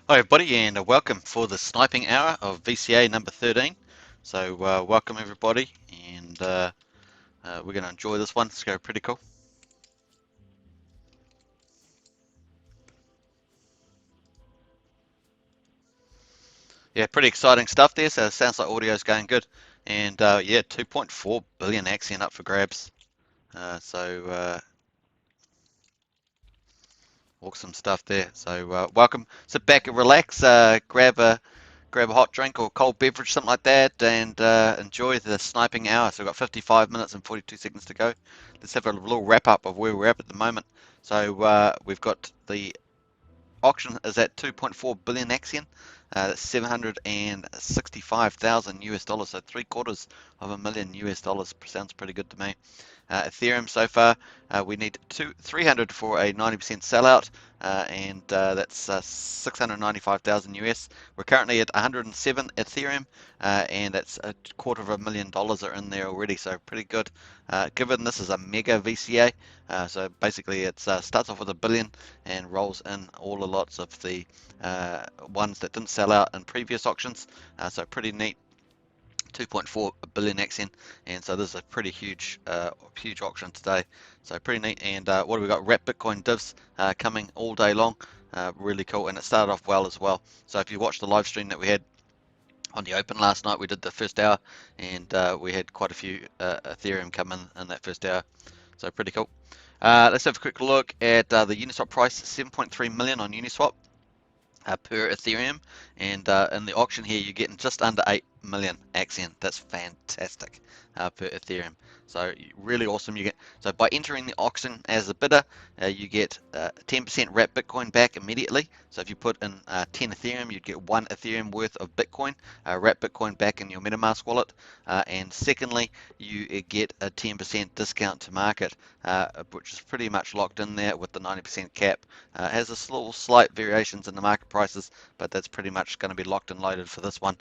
Hi everybody, and welcome for the sniping hour of VCA number 13. So welcome everybody, and we're going to enjoy this one. It's going to be pretty cool. Yeah, pretty exciting stuff there. So it sounds like audio's going good, and yeah, 2.4 billion Axion up for grabs. So awesome stuff there. So welcome. Sit back and relax. Grab a hot drink or cold beverage, something like that, and enjoy the sniping hour. So we've got 55 minutes and 42 seconds to go. Let's have a little wrap up of where we're at the moment. So we've got the auction is at 2.4 billion Axion. That's 765,000 US dollars, so three-quarters of a million US dollars. Sounds pretty good to me. Ethereum so far, we need 300 for a 90% sellout, and that's 695,000 US. We're currently at 107 Ethereum, and that's $250,000 are in there already, so pretty good. Given this is a mega VCA, so basically it starts off with a billion and rolls in all the lots of the ones that didn't sell out in previous auctions, so pretty neat. 2.4 billion AXN, and so this is a pretty huge huge auction today, so pretty neat. And what have we got? Wrap Bitcoin divs coming all day long, really cool, and it started off well as well. So if you watched the live stream that we had on the open last night, we did the first hour, and we had quite a few Ethereum come in that first hour, so pretty cool. Let's have a quick look at the Uniswap price. 7.3 million on Uniswap per Ethereum, and in the auction here you're getting just under 8 million Axion. That's fantastic per Ethereum. So really awesome. You get, so by entering the auction as a bidder, you get 10% wrap Bitcoin back immediately. So if you put in 10 Ethereum, you'd get 1 Ethereum worth of Bitcoin, wrap Bitcoin back in your MetaMask wallet. And secondly, you get a 10% discount to market, which is pretty much locked in there with the 90% cap. Has a little slight variations in the market prices, but that's pretty much going to be locked and loaded for this one.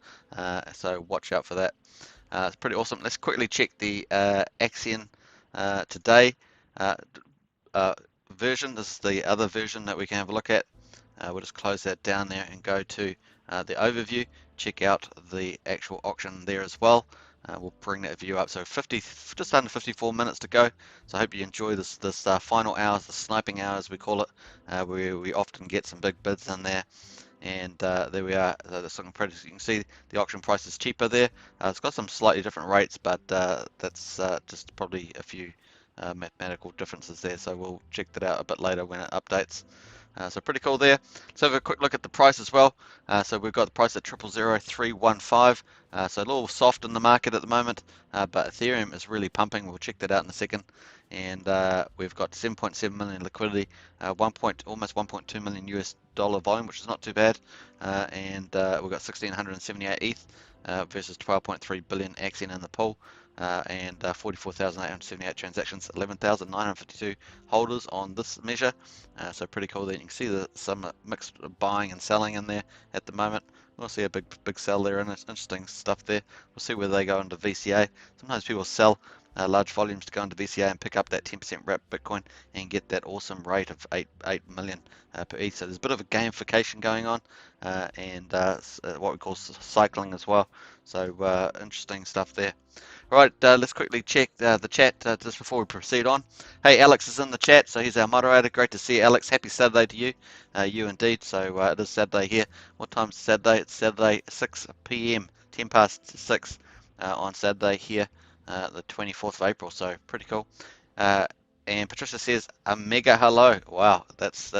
So watch out for that. It's pretty awesome. Let's quickly check the Axion today version. This is the other version that we can have a look at. We'll just close that down there and go to the overview. Check out the actual auction there as well. We'll bring that view up. So just under 54 minutes to go. So I hope you enjoy this final hours, the sniping hours we call it, where we often get some big bids in there. And there we are. That's looking pretty. You can see the auction price is cheaper there. It's got some slightly different rates, but that's just probably a few mathematical differences there. So we'll check that out a bit later when it updates. So pretty cool there. Let's have a quick look at the price as well. So we've got the price at 000315. So a little soft in the market at the moment, but Ethereum is really pumping. We'll check that out in a second. And we've got 7.7 million liquidity, almost 1.2 million US dollar volume, which is not too bad. And we've got 1,678 ETH versus 12.3 billion Axion in the pool. And 44,878 transactions, 11,952 holders on this measure. So pretty cool there. You can see some mixed buying and selling in there at the moment. We'll see a big sell there, and it's interesting stuff there. We'll see where they go into VCA. Sometimes people sell large volumes to go into VCA and pick up that 10% wrap Bitcoin and get that awesome rate of 8 million per ETH. So there's a bit of a gamification going on, and what we call cycling as well. So interesting stuff there. Right, let's quickly check the chat just before we proceed on. Hey, Alex is in the chat, so he's our moderator. Great to see you, Alex. Happy Saturday to you. You indeed. So it is Saturday here. What time is Saturday? It's Saturday 6 p.m., 10 past 6 on Saturday here, the 24th of April. So pretty cool. And Patricia says a mega hello. Wow, that's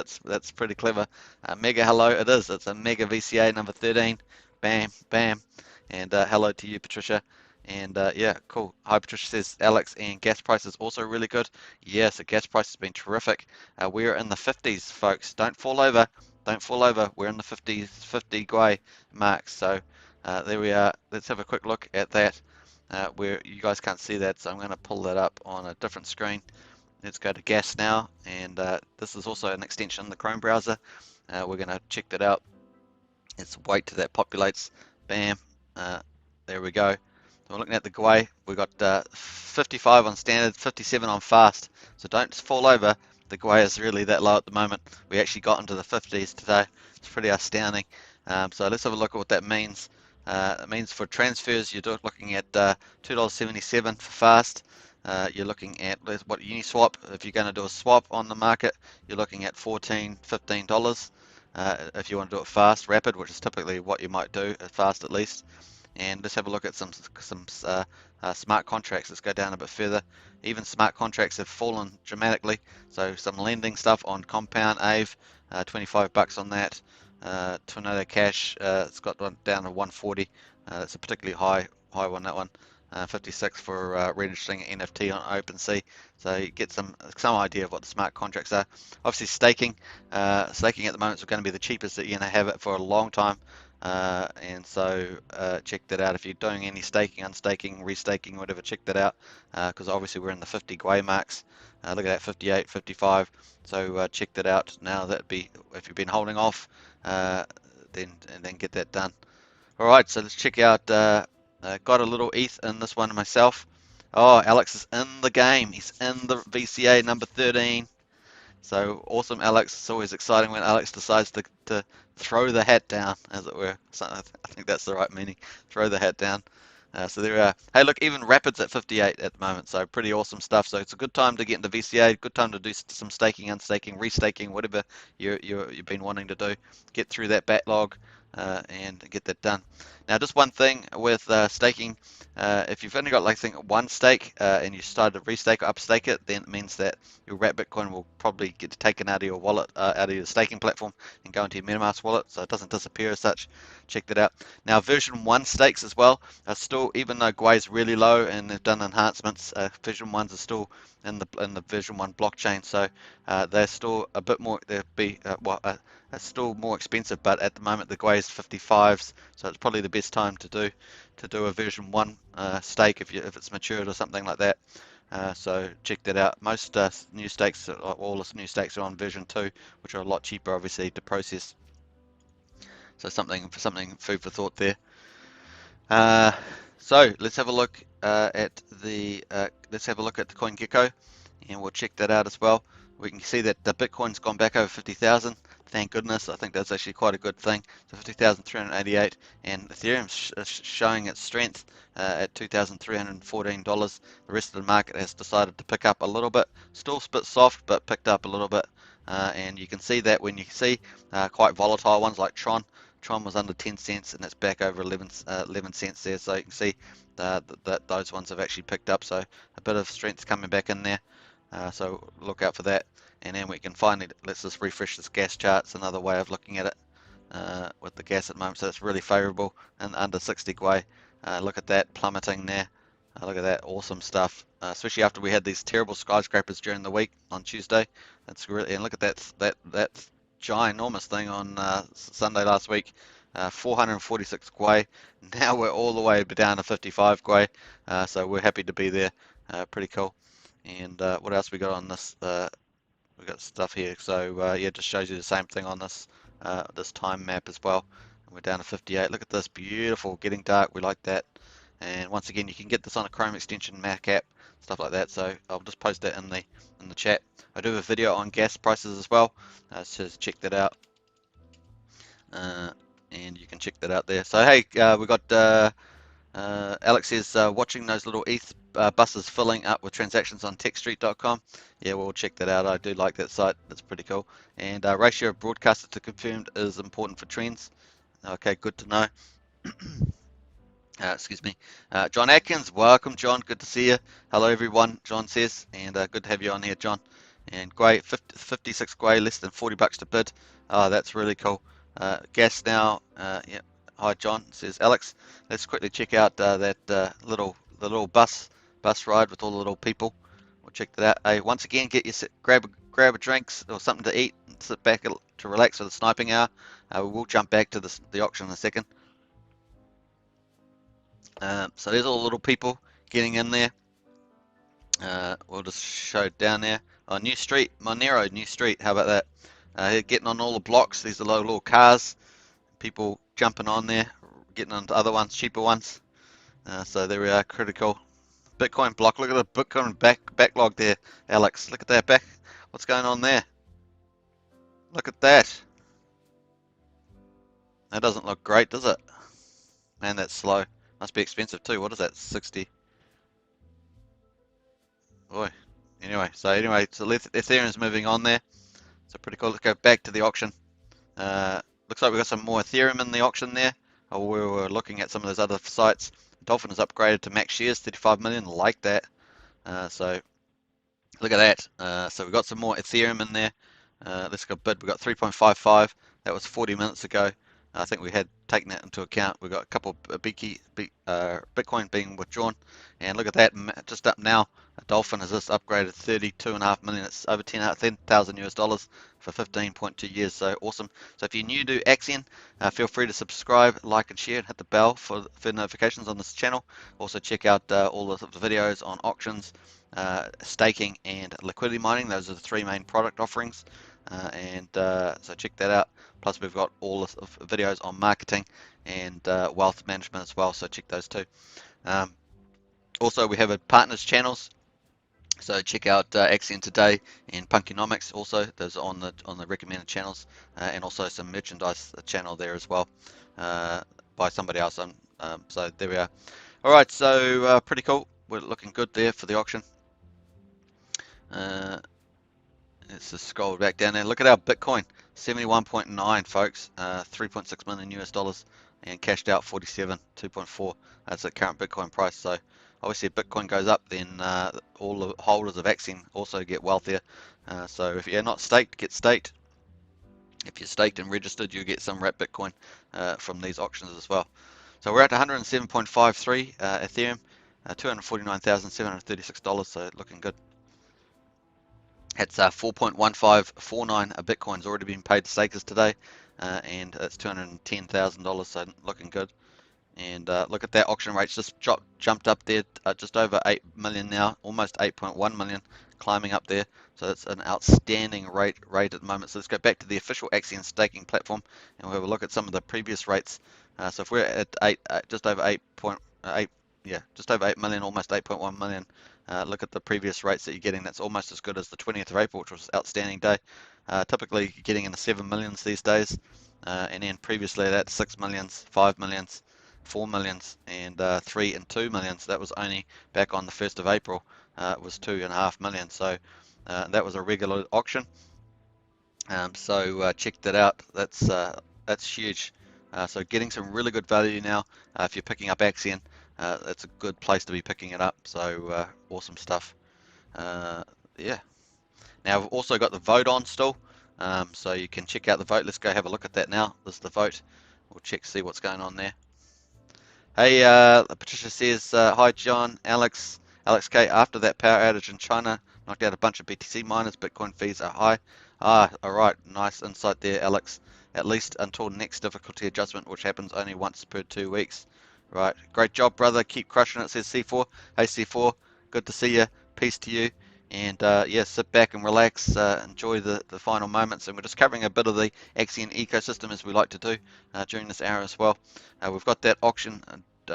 pretty clever. A mega hello it is. It's a mega VCA number 13. Bam, bam. And hello to you, Patricia. And yeah, cool. Hi, Patricia says Alex, and gas price is also really good. Yes, the gas price has been terrific. We're in the 50s, folks. Don't fall over. Don't fall over. We're in the 50s, 50 Gwei marks. So there we are. Let's have a quick look at that. Where you guys can't see that, so I'm going to pull that up on a different screen. Let's go to gas now, and this is also an extension of the Chrome browser. We're going to check that out. Let's wait till that populates. Bam. There we go. So we're looking at the Gwei. We've got 55 on standard, 57 on fast. So don't fall over. the Gwei is really that low at the moment. We actually got into the 50s today. It's pretty astounding. So let's have a look at what that means. It means for transfers, you're looking at $2.77 for fast. You're looking at what Uniswap. If you're going to do a swap on the market, you're looking at $14, $15. If you want to do it fast, rapid, which is typically what you might do, fast at least. And let's have a look at some smart contracts. Let's go down a bit further. Even smart contracts have fallen dramatically. So some lending stuff on Compound, AVE, 25 bucks on that. Tornado Cash, it's got one down to 140. That's a particularly high one, that one. 56 for registering an NFT on OpenSea. So you get some idea of what the smart contracts are. Obviously staking at the moment is going to be the cheapest that you're going to have it for a long time. And so check that out. If you're doing any staking, unstaking, restaking, whatever, check that out, because obviously we're in the 50 Gwei marks. Look at that, 58, 55. So check that out. Now that'd be, if you've been holding off, then get that done. All right, so let's check out. Got a little ETH in this one myself. Oh, Alex is in the game. He's in the VCA number 13. So awesome, Alex. It's always exciting when Alex decides to throw the hat down, as it were. So I think that's the right meaning. Throw the hat down. So there we are. Hey, look, even Rapid's at 58 at the moment, so pretty awesome stuff. So it's a good time to get into VCA, good time to do some staking, unstaking, restaking, whatever you've been wanting to do. Get through that backlog and get that done. Now, just one thing with staking, if you've only got, like, I think, one stake and you started to restake or upstake it, then it means that your wrapped Bitcoin will probably get taken out of your wallet, out of your staking platform, and go into your MetaMask wallet, so it doesn't disappear as such. Check that out. Now, version 1 stakes as well are still, even though Gwei is really low and they've done enhancements, version 1s are still in the version 1 blockchain, so they're still a bit more, it's still more expensive, but at the moment the Gwei is 55s, so it's probably the best time to do a version 1 stake if it's matured or something like that. So check that out. Most new stakes, all the new stakes are on version 2, which are a lot cheaper, obviously, to process. So something food for thought there. So let's have a look at the CoinGecko, and we'll check that out as well. We can see that the Bitcoin's gone back over 50,000. Thank goodness. I think that's actually quite a good thing. So 50,388, and Ethereum's showing its strength at $2,314. The rest of the market has decided to pick up a little bit. Still a bit soft, but picked up a little bit. And you can see that when you see quite volatile ones like Tron. Tron was under 10 cents and it's back over 11 cents there, so you can see that those ones have actually picked up, so a bit of strength coming back in there, so look out for that. And then we can finally, let's just refresh this gas chart. It's another way of looking at it with the gas at the moment, so it's really favorable and under 60 Gwei. Look at that plummeting there. Look at that, awesome stuff, especially after we had these terrible skyscrapers during the week on Tuesday. That's really, and look at that ginormous thing on Sunday last week, 446 Gwei. Now we're all the way down to 55 Gwei, so we're happy to be there. Pretty cool. And what else we got on this? We got stuff here. So yeah, just shows you the same thing on this this time map as well. We're down to 58. Look at this, beautiful, getting dark. We like that. And once again, you can get this on a Chrome extension, Mac app, stuff like that. So I'll just post that in the chat. I do have a video on gas prices as well, so check that out. And you can check that out there. So hey, we got Alex is watching those little ETH buses filling up with transactions on techstreet.com. Yeah, we'll check that out. I do like that site. That's pretty cool. And ratio of broadcasted to confirmed is important for trends. Okay, good to know. Excuse me. John Atkins, welcome, John. Good to see you. Hello, everyone, John says. And good to have you on here, John. And Gwei, 56 Gwei, less than 40 bucks to bid. Oh, that's really cool. Gas now. Yeah. Hi, John, says Alex. Let's quickly check out the little bus ride with all the little people. We'll check that out. Hey, once again, grab a drinks or something to eat and sit back to relax for the sniping hour. We will jump back to the auction in a second. So there's all the little people getting in there. We'll just show down there. Oh, New Street, Monero, New Street. How about that? Getting on all the blocks. These are little cars. People jumping on there, getting onto other ones, cheaper ones. So there we are, critical. Bitcoin block. Look at the Bitcoin backlog there, Alex. Look at that What's going on there? Look at that. That doesn't look great, does it? Man, that's slow. Must be expensive too. What is that? 60. Boy. So Ethereum's moving on there. So pretty cool. Let's go back to the auction. Looks like we've got some more Ethereum in the auction there. Oh, we were looking at some of those other sites. Dolphin has upgraded to max shares, 35 million. Like that. So look at that. So we've got some more Ethereum in there. Let's go bid. We've got 3.55. That was 40 minutes ago. I think we had taken that into account. We've got a couple of Bitcoin being withdrawn. And look at that, just up now. Dolphin has just upgraded 32.5 million. It's over 10,000 US dollars for 15.2 years. So awesome. So if you're new to Axion, feel free to subscribe, like, and share, and hit the bell for notifications on this channel. Also check out all the videos on auctions, staking, and liquidity mining. Those are the three main product offerings. So check that out. Plus we've got all the videos on marketing and wealth management as well. So check those too. Also we have a partners channels. So check out Axion Today and Punkonomics. Also, those are on the recommended channels, and also some merchandise channel there as well, by somebody else. So there we are. All right, so pretty cool. We're looking good there for the auction. Let's just scroll back down there. Look at our Bitcoin, 71.9, folks, 3.6 million US dollars, and cashed out 47, 2.4. That's the current Bitcoin price. So obviously, if Bitcoin goes up, then all the holders of Axion also get wealthier. So if you're not staked, get staked. If you're staked and registered, you get some wrapped Bitcoin from these auctions as well. So we're at 107.53 Ethereum, $249,736. So looking good. It's 4.1549 Bitcoin's already been paid to stakers today, and that's $210,000, so looking good. And look at that, auction rates just jumped up there, just over 8 million now, almost 8.1 million, climbing up there. So that's an outstanding rate at the moment. So let's go back to the official Axion staking platform, and we'll have a look at some of the previous rates. So if we're at just over 8.8, just over 8 million, almost 8.1 million. Look at the previous rates that you're getting. That's almost as good as the 20th of April, which was an outstanding day. Typically you're getting in the 7 millions these days, and then previously that's 6 millions, 5 millions, 4 millions, and 3 and 2 millions. That was only back on the 1st of April. It was 2.5 million. So that was a regular auction. So check that out. That's huge. So getting some really good value now. If you're picking up Axion, that's a good place to be picking it up. So awesome stuff. Yeah. Now we've also got the vote on still. So you can check out the vote. Let's go have a look at that now. This is the vote. We'll check, see what's going on there. Hey, Patricia says, hi John, Alex K. After that power outage in China, knocked out a bunch of BTC miners. Bitcoin fees are high. All right, nice insight there, Alex. At least until next difficulty adjustment, which happens only once per 2 weeks. Right, great job, brother. Keep crushing it, says C4. Hey, C4, good to see you. Peace to you. And yeah, sit back and relax, enjoy the final moments. And we're just covering a bit of the Axion ecosystem, as we like to do during this hour as well. We've got that auction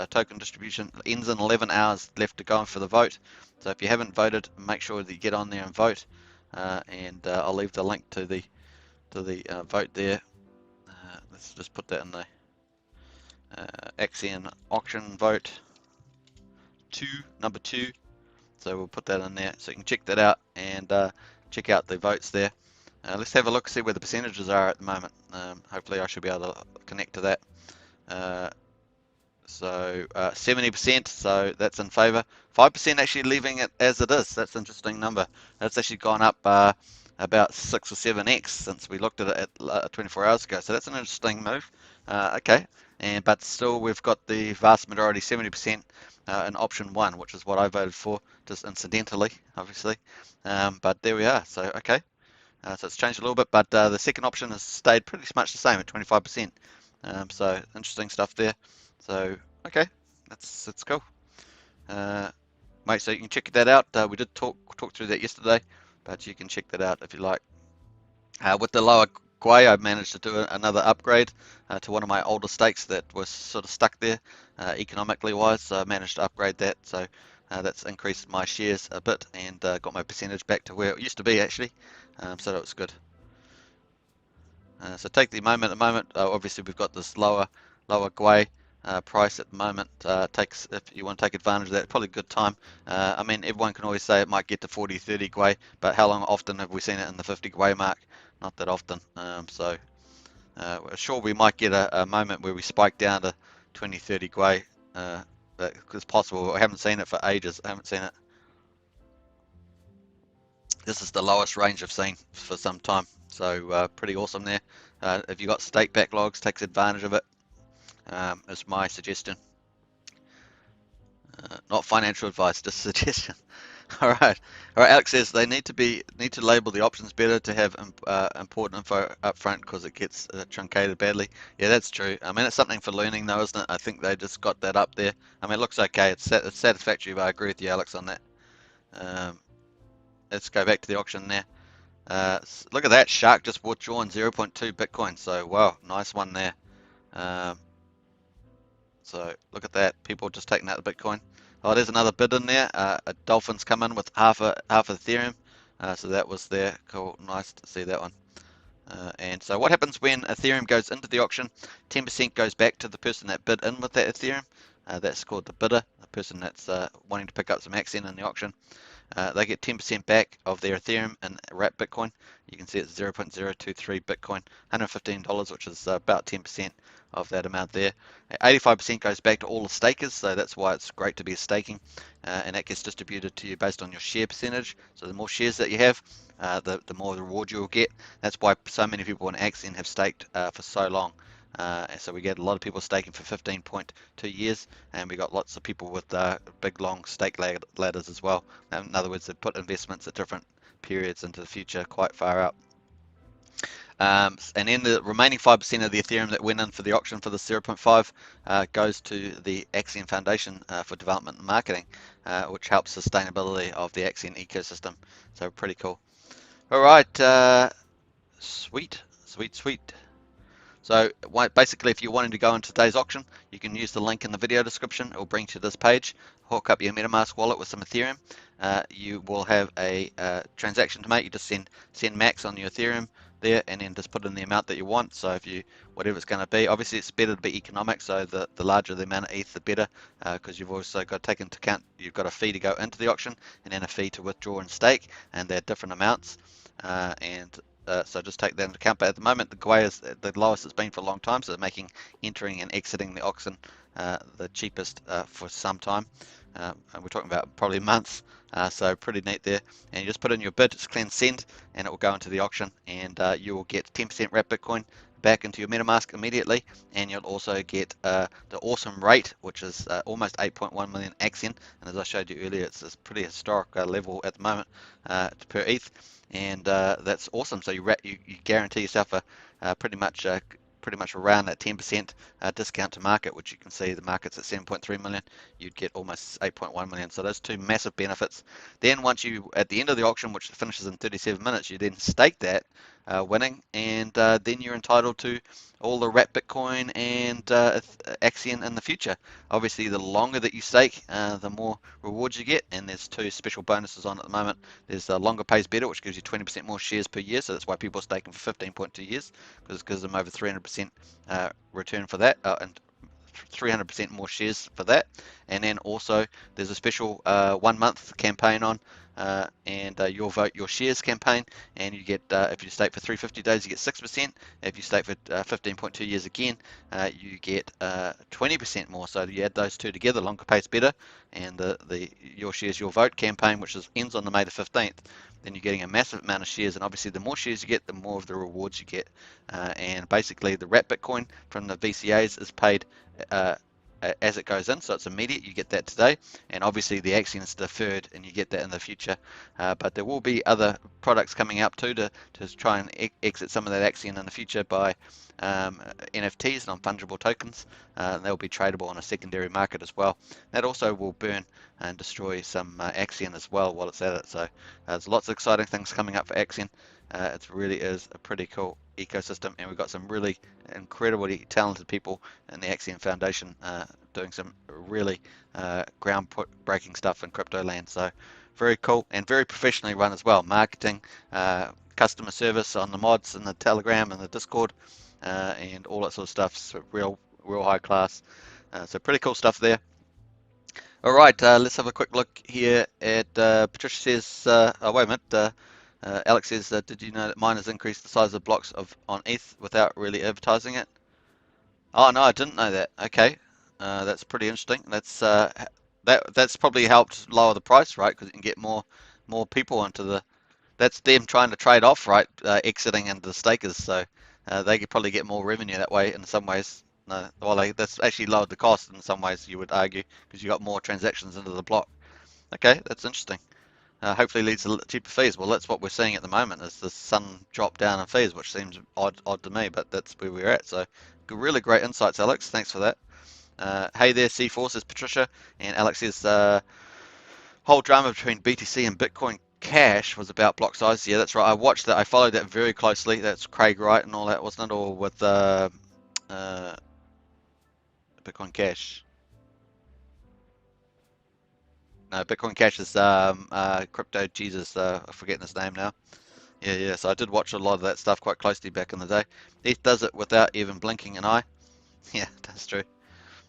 token distribution ends in 11 hours left to go for the vote. So if you haven't voted, make sure that you get on there and vote. And I'll leave the link to the vote there. Let's just put that in the Axion auction vote number 2. So we'll put that in there so you can check that out and check out the votes there. Let's have a look, see where the percentages are at the moment. Hopefully I should be able to connect to that. So 70%, so that's in favour. 5% actually leaving it as it is. That's an interesting number. That's actually gone up about 6 or 7x since we looked at it at 24 hours ago. So that's an interesting move. Okay, but still we've got the vast majority, 70%, in option 1, which is what I voted for, just incidentally, obviously. But there we are. So okay, so it's changed a little bit, but the second option has stayed pretty much the same at 25%. So interesting stuff there. So okay, that's cool. Mate, so you can check that out. We did talk through that yesterday, but you can check that out if you like. With the lower Gwei, I managed to do another upgrade to one of my older stakes that was sort of stuck there economically wise. So I managed to upgrade that. So That's increased my shares a bit and got my percentage back to where it used to be actually. So that was good. So take the moment. At the moment, obviously we've got this lower Gwei price at the moment. Takes, if you want to take advantage of that, probably a good time. I mean, everyone can always say it might get to 40, 30 Gwei, but how often have we seen it in the 50 Gwei mark? Not that often. Sure, we might get a moment where we spike down to 20, 30 Gwei. It's possible. I haven't seen it for ages. I haven't seen it. This is the lowest range I've seen for some time. So pretty awesome there. If you've got stake backlogs, takes advantage of it. Is my suggestion. Not financial advice, just suggestion. All right. Alex says they need to label the options better to have important info up front because it gets truncated badly. Yeah, that's true. I mean, it's something for learning though, isn't it? I think they just got that up there. I mean, it looks okay. It's satisfactory, but I agree with you, Alex, on that. Let's go back to the auction there. Look at that, Shark just withdrawn 0.2 Bitcoin. So wow, nice one there. So look at that, people just taking out the Bitcoin. Oh, there's another bid in there. A Dolphin's come in with half Ethereum. So that was there. Cool, nice to see that one. And so what happens when Ethereum goes into the auction? 10% goes back to the person that bid in with that Ethereum. That's called the bidder, the person that's wanting to pick up some Axion in the auction. They get 10% back of their Ethereum and wrap Bitcoin. You can see it's 0.023 Bitcoin, $115, which is about 10% of that amount there. 85% goes back to all the stakers, so that's why it's great to be staking, and that gets distributed to you based on your share percentage. So the more shares that you have, the more reward you'll get. That's why so many people in Axion have staked for so long. And so we get a lot of people staking for 15.2 years, and we got lots of people with big long stake ladders as well. In other words, they put investments at different periods into the future, quite far out. And then the remaining 5% of the Ethereum that went in for the auction for the 0.5 goes to the Axion Foundation for Development and Marketing, which helps sustainability of the Axion ecosystem. So pretty cool. All right, sweet. So basically, if you're wanting to go into today's auction, you can use the link in the video description. It will bring you to this page. Hook up your MetaMask wallet with some Ethereum. You will have a transaction to make. You just send max on your Ethereum there, and then just put in the amount that you want. So if you, whatever it's going to be, obviously it's better to be economic. So the larger the amount of ETH, the better, because you've also got to take into account you've got a fee to go into the auction, and then a fee to withdraw and stake, and they're different amounts. So just take that into account. But at the moment, the Gwei is the lowest it's been for a long time, so they're making entering and exiting the auction the cheapest for some time. And we're talking about probably months. So pretty neat there. And you just put in your bid, just clean send, and it will go into the auction, and you will get 10% wrap Bitcoin back into your MetaMask immediately, and you'll also get the awesome rate, which is almost 8.1 million Axion, and as I showed you earlier, it's a pretty historic level at the moment per ETH, and that's awesome. So you guarantee yourself a pretty much around that 10% discount to market, which you can see the market's at 7.3 million. You'd get almost 8.1 million. So those two massive benefits. Then once you, at the end of the auction, which finishes in 37 minutes, you then stake that winning, and then you're entitled to all the wrap Bitcoin and Axion in the future. Obviously, the longer that you stake, the more rewards you get, and there's two special bonuses on at the moment. There's the longer pays better, which gives you 20% more shares per year, so that's why people are staking for 15.2 years, because it gives them over 300% return for that, and 300% more shares for that. And then also there's a special 1 month campaign on, and your vote your shares campaign, and you get if you stake for 350 days you get 6%. If you stake for 15.2 years again, you get 20% more. So you add those two together, longer pays better, and the your shares your vote campaign, which ends on the May the 15th, then you're getting a massive amount of shares, and obviously the more shares you get, the more of the rewards you get. And basically the wrap Bitcoin from the VCAs is paid as it goes in, so it's immediate. You get that today, and obviously the Axion is deferred, and you get that in the future. But there will be other products coming up too to try and exit some of that Axion in the future by NFTs, non-fungible tokens. They'll be tradable on a secondary market as well. That also will burn and destroy some Axion as well while it's at it. So there's lots of exciting things coming up for Axion. It really is a pretty cool ecosystem, and we've got some really incredibly talented people in the Axion Foundation doing some really groundbreaking stuff in crypto land. So very cool and very professionally run as well. Marketing, customer service on the mods and the Telegram and the Discord, and all that sort of stuff. So real high class. So pretty cool stuff there. All right, let's have a quick look here at Patricia says, oh wait a minute, Alex says, did you know that miners increased the size of blocks on ETH without really advertising it? Oh no, I didn't know that. Okay, that's pretty interesting. That's probably helped lower the price, right? Because you can get more people into the. That's them trying to trade off, right? Exiting into the stakers, so they could probably get more revenue that way. In some ways, no, well, that's actually lowered the cost in some ways. You would argue because you got more transactions into the block. Okay, that's interesting. Hopefully leads to cheaper fees. Well, that's what we're seeing at the moment is the sudden drop down in fees, which seems odd to me, but that's where we're at. So really great insights, Alex. Thanks for that. Hey there, C4 says Patricia, and Alex says whole drama between BTC and Bitcoin Cash was about block size. Yeah, that's right. I watched that. I followed that very closely. That's Craig Wright and all that, wasn't it? All with uh, Bitcoin Cash. No, Bitcoin Cash is Crypto Jesus. I'm forgetting his name now. Yeah. So I did watch a lot of that stuff quite closely back in the day. ETH does it without even blinking an eye. Yeah, that's true.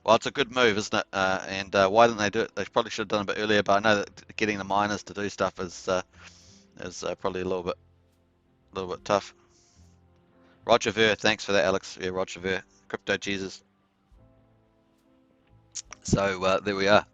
Well, it's a good move, isn't it? And why didn't they do it? They probably should have done it a bit earlier. But I know that getting the miners to do stuff is probably a little bit tough. Roger Ver, thanks for that, Alex. Yeah, Roger Ver, Crypto Jesus. So there we are.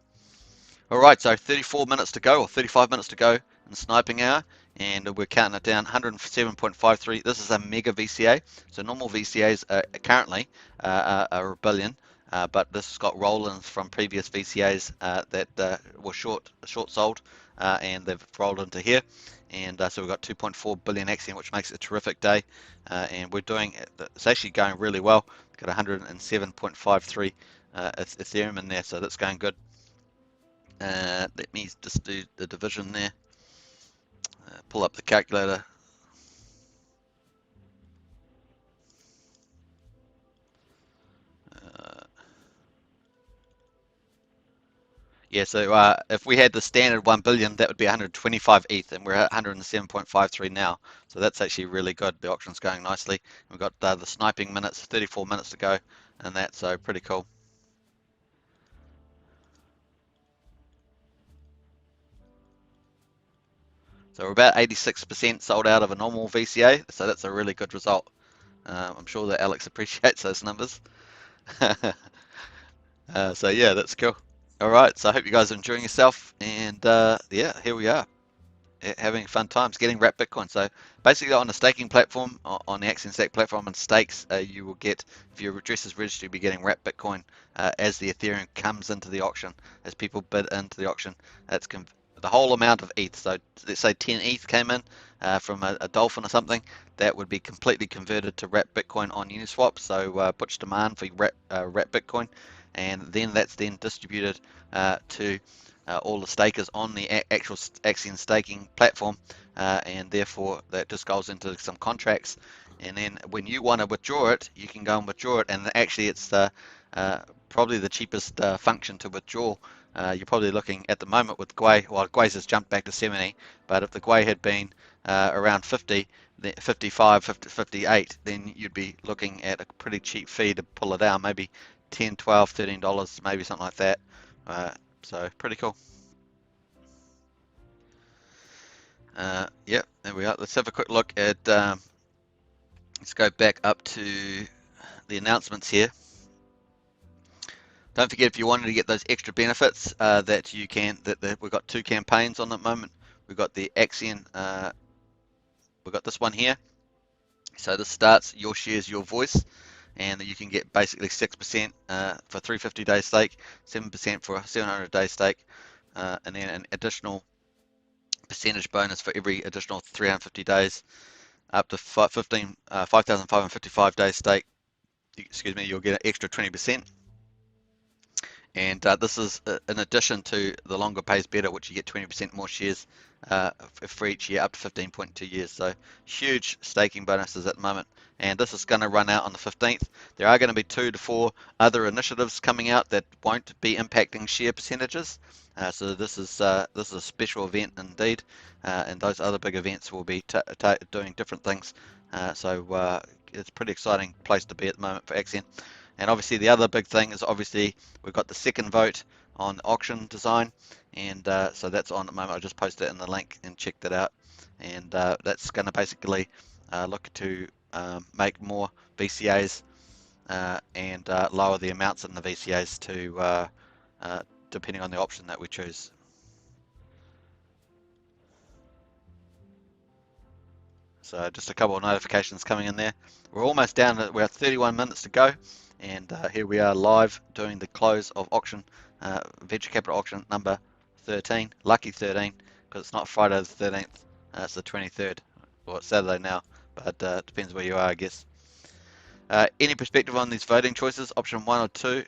All right, so 34 minutes to go, or 35 minutes to go in the sniping hour, and we're counting it down. 107.53. This is a mega VCA. So normal VCAs currently are a billion, but this has got roll-ins from previous VCAs that were short sold, and they've rolled into here. And so we've got 2.4 billion AXN, which makes it a terrific day. And we're doing it's actually going really well. We've got 107.53 Ethereum in there, so that's going good. Let me just do the division there. Pull up the calculator. Yeah, so if we had the standard 1 billion, that would be 125 ETH, and we're at 107.53 now. So that's actually really good. The auction's going nicely. We've got the sniping minutes, 34 minutes to go, and that's so pretty cool. So we're about 86% sold out of a normal VCA, so that's a really good result. I'm sure that Alex appreciates those numbers. So yeah, that's cool. All right, so I hope you guys are enjoying yourself, and yeah, here we are, having fun times getting wrapped Bitcoin. So basically, on the staking platform, on the Axion Stack platform and stakes, you will get, if your address is registered, you'll be getting wrapped Bitcoin as the Ethereum comes into the auction, as people bid into the auction. That's the whole amount of ETH. So let's say 10 ETH came in from a dolphin or something, that would be completely converted to wrapped Bitcoin on Uniswap. So push demand for wrapped Bitcoin, and then that's then distributed to all the stakers on the actual Axion staking platform, and therefore that just goes into some contracts. And then when you want to withdraw it, you can go and withdraw it. And actually, it's probably the cheapest function to withdraw. You're probably looking at the moment with Gwei. Well, Gwei's has jumped back to 70, but if the Gwei had been around 50, 55, 50, 58, then you'd be looking at a pretty cheap fee to pull it down, maybe 10, 12, $13, maybe something like that. So pretty cool. Yep, there we are. Let's have a quick look at, let's go back up to the announcements here. Don't forget, if you wanted to get those extra benefits that you can, that we've got two campaigns on at the moment. We've got the Axion, we've got this one here. So this starts Your Shares, Your Voice, and you can get basically 6% for 350-day stake, 7% for a 700-day stake, and then an additional percentage bonus for every additional 350 days, up to 5,555 days stake. Excuse me, you'll get an extra 20%. And this is in addition to the longer pays better, which you get 20% more shares for each year up to 15.2 years. So huge staking bonuses at the moment. And this is going to run out on the 15th. There are going to be 2 to 4 other initiatives coming out that won't be impacting share percentages. So this is a special event indeed, and those other big events will be doing different things. So it's a pretty exciting place to be at the moment for Axion. And obviously the other big thing is obviously we've got the second vote on auction design, and so that's on at the moment. I'll just post that in the link and check that out. And that's going to basically look to make more VCAs and lower the amounts in the VCAs to depending on the option that we choose. So just a couple of notifications coming in there. We're almost down. We're at 31 minutes to go, and here we are live doing the close of auction, venture capital auction number 13. Lucky 13 because it's not Friday the 13th. It's the 23rd. Well, it's Saturday now, but depends where you are, I guess. Any perspective on these voting choices? Option 1 or 2,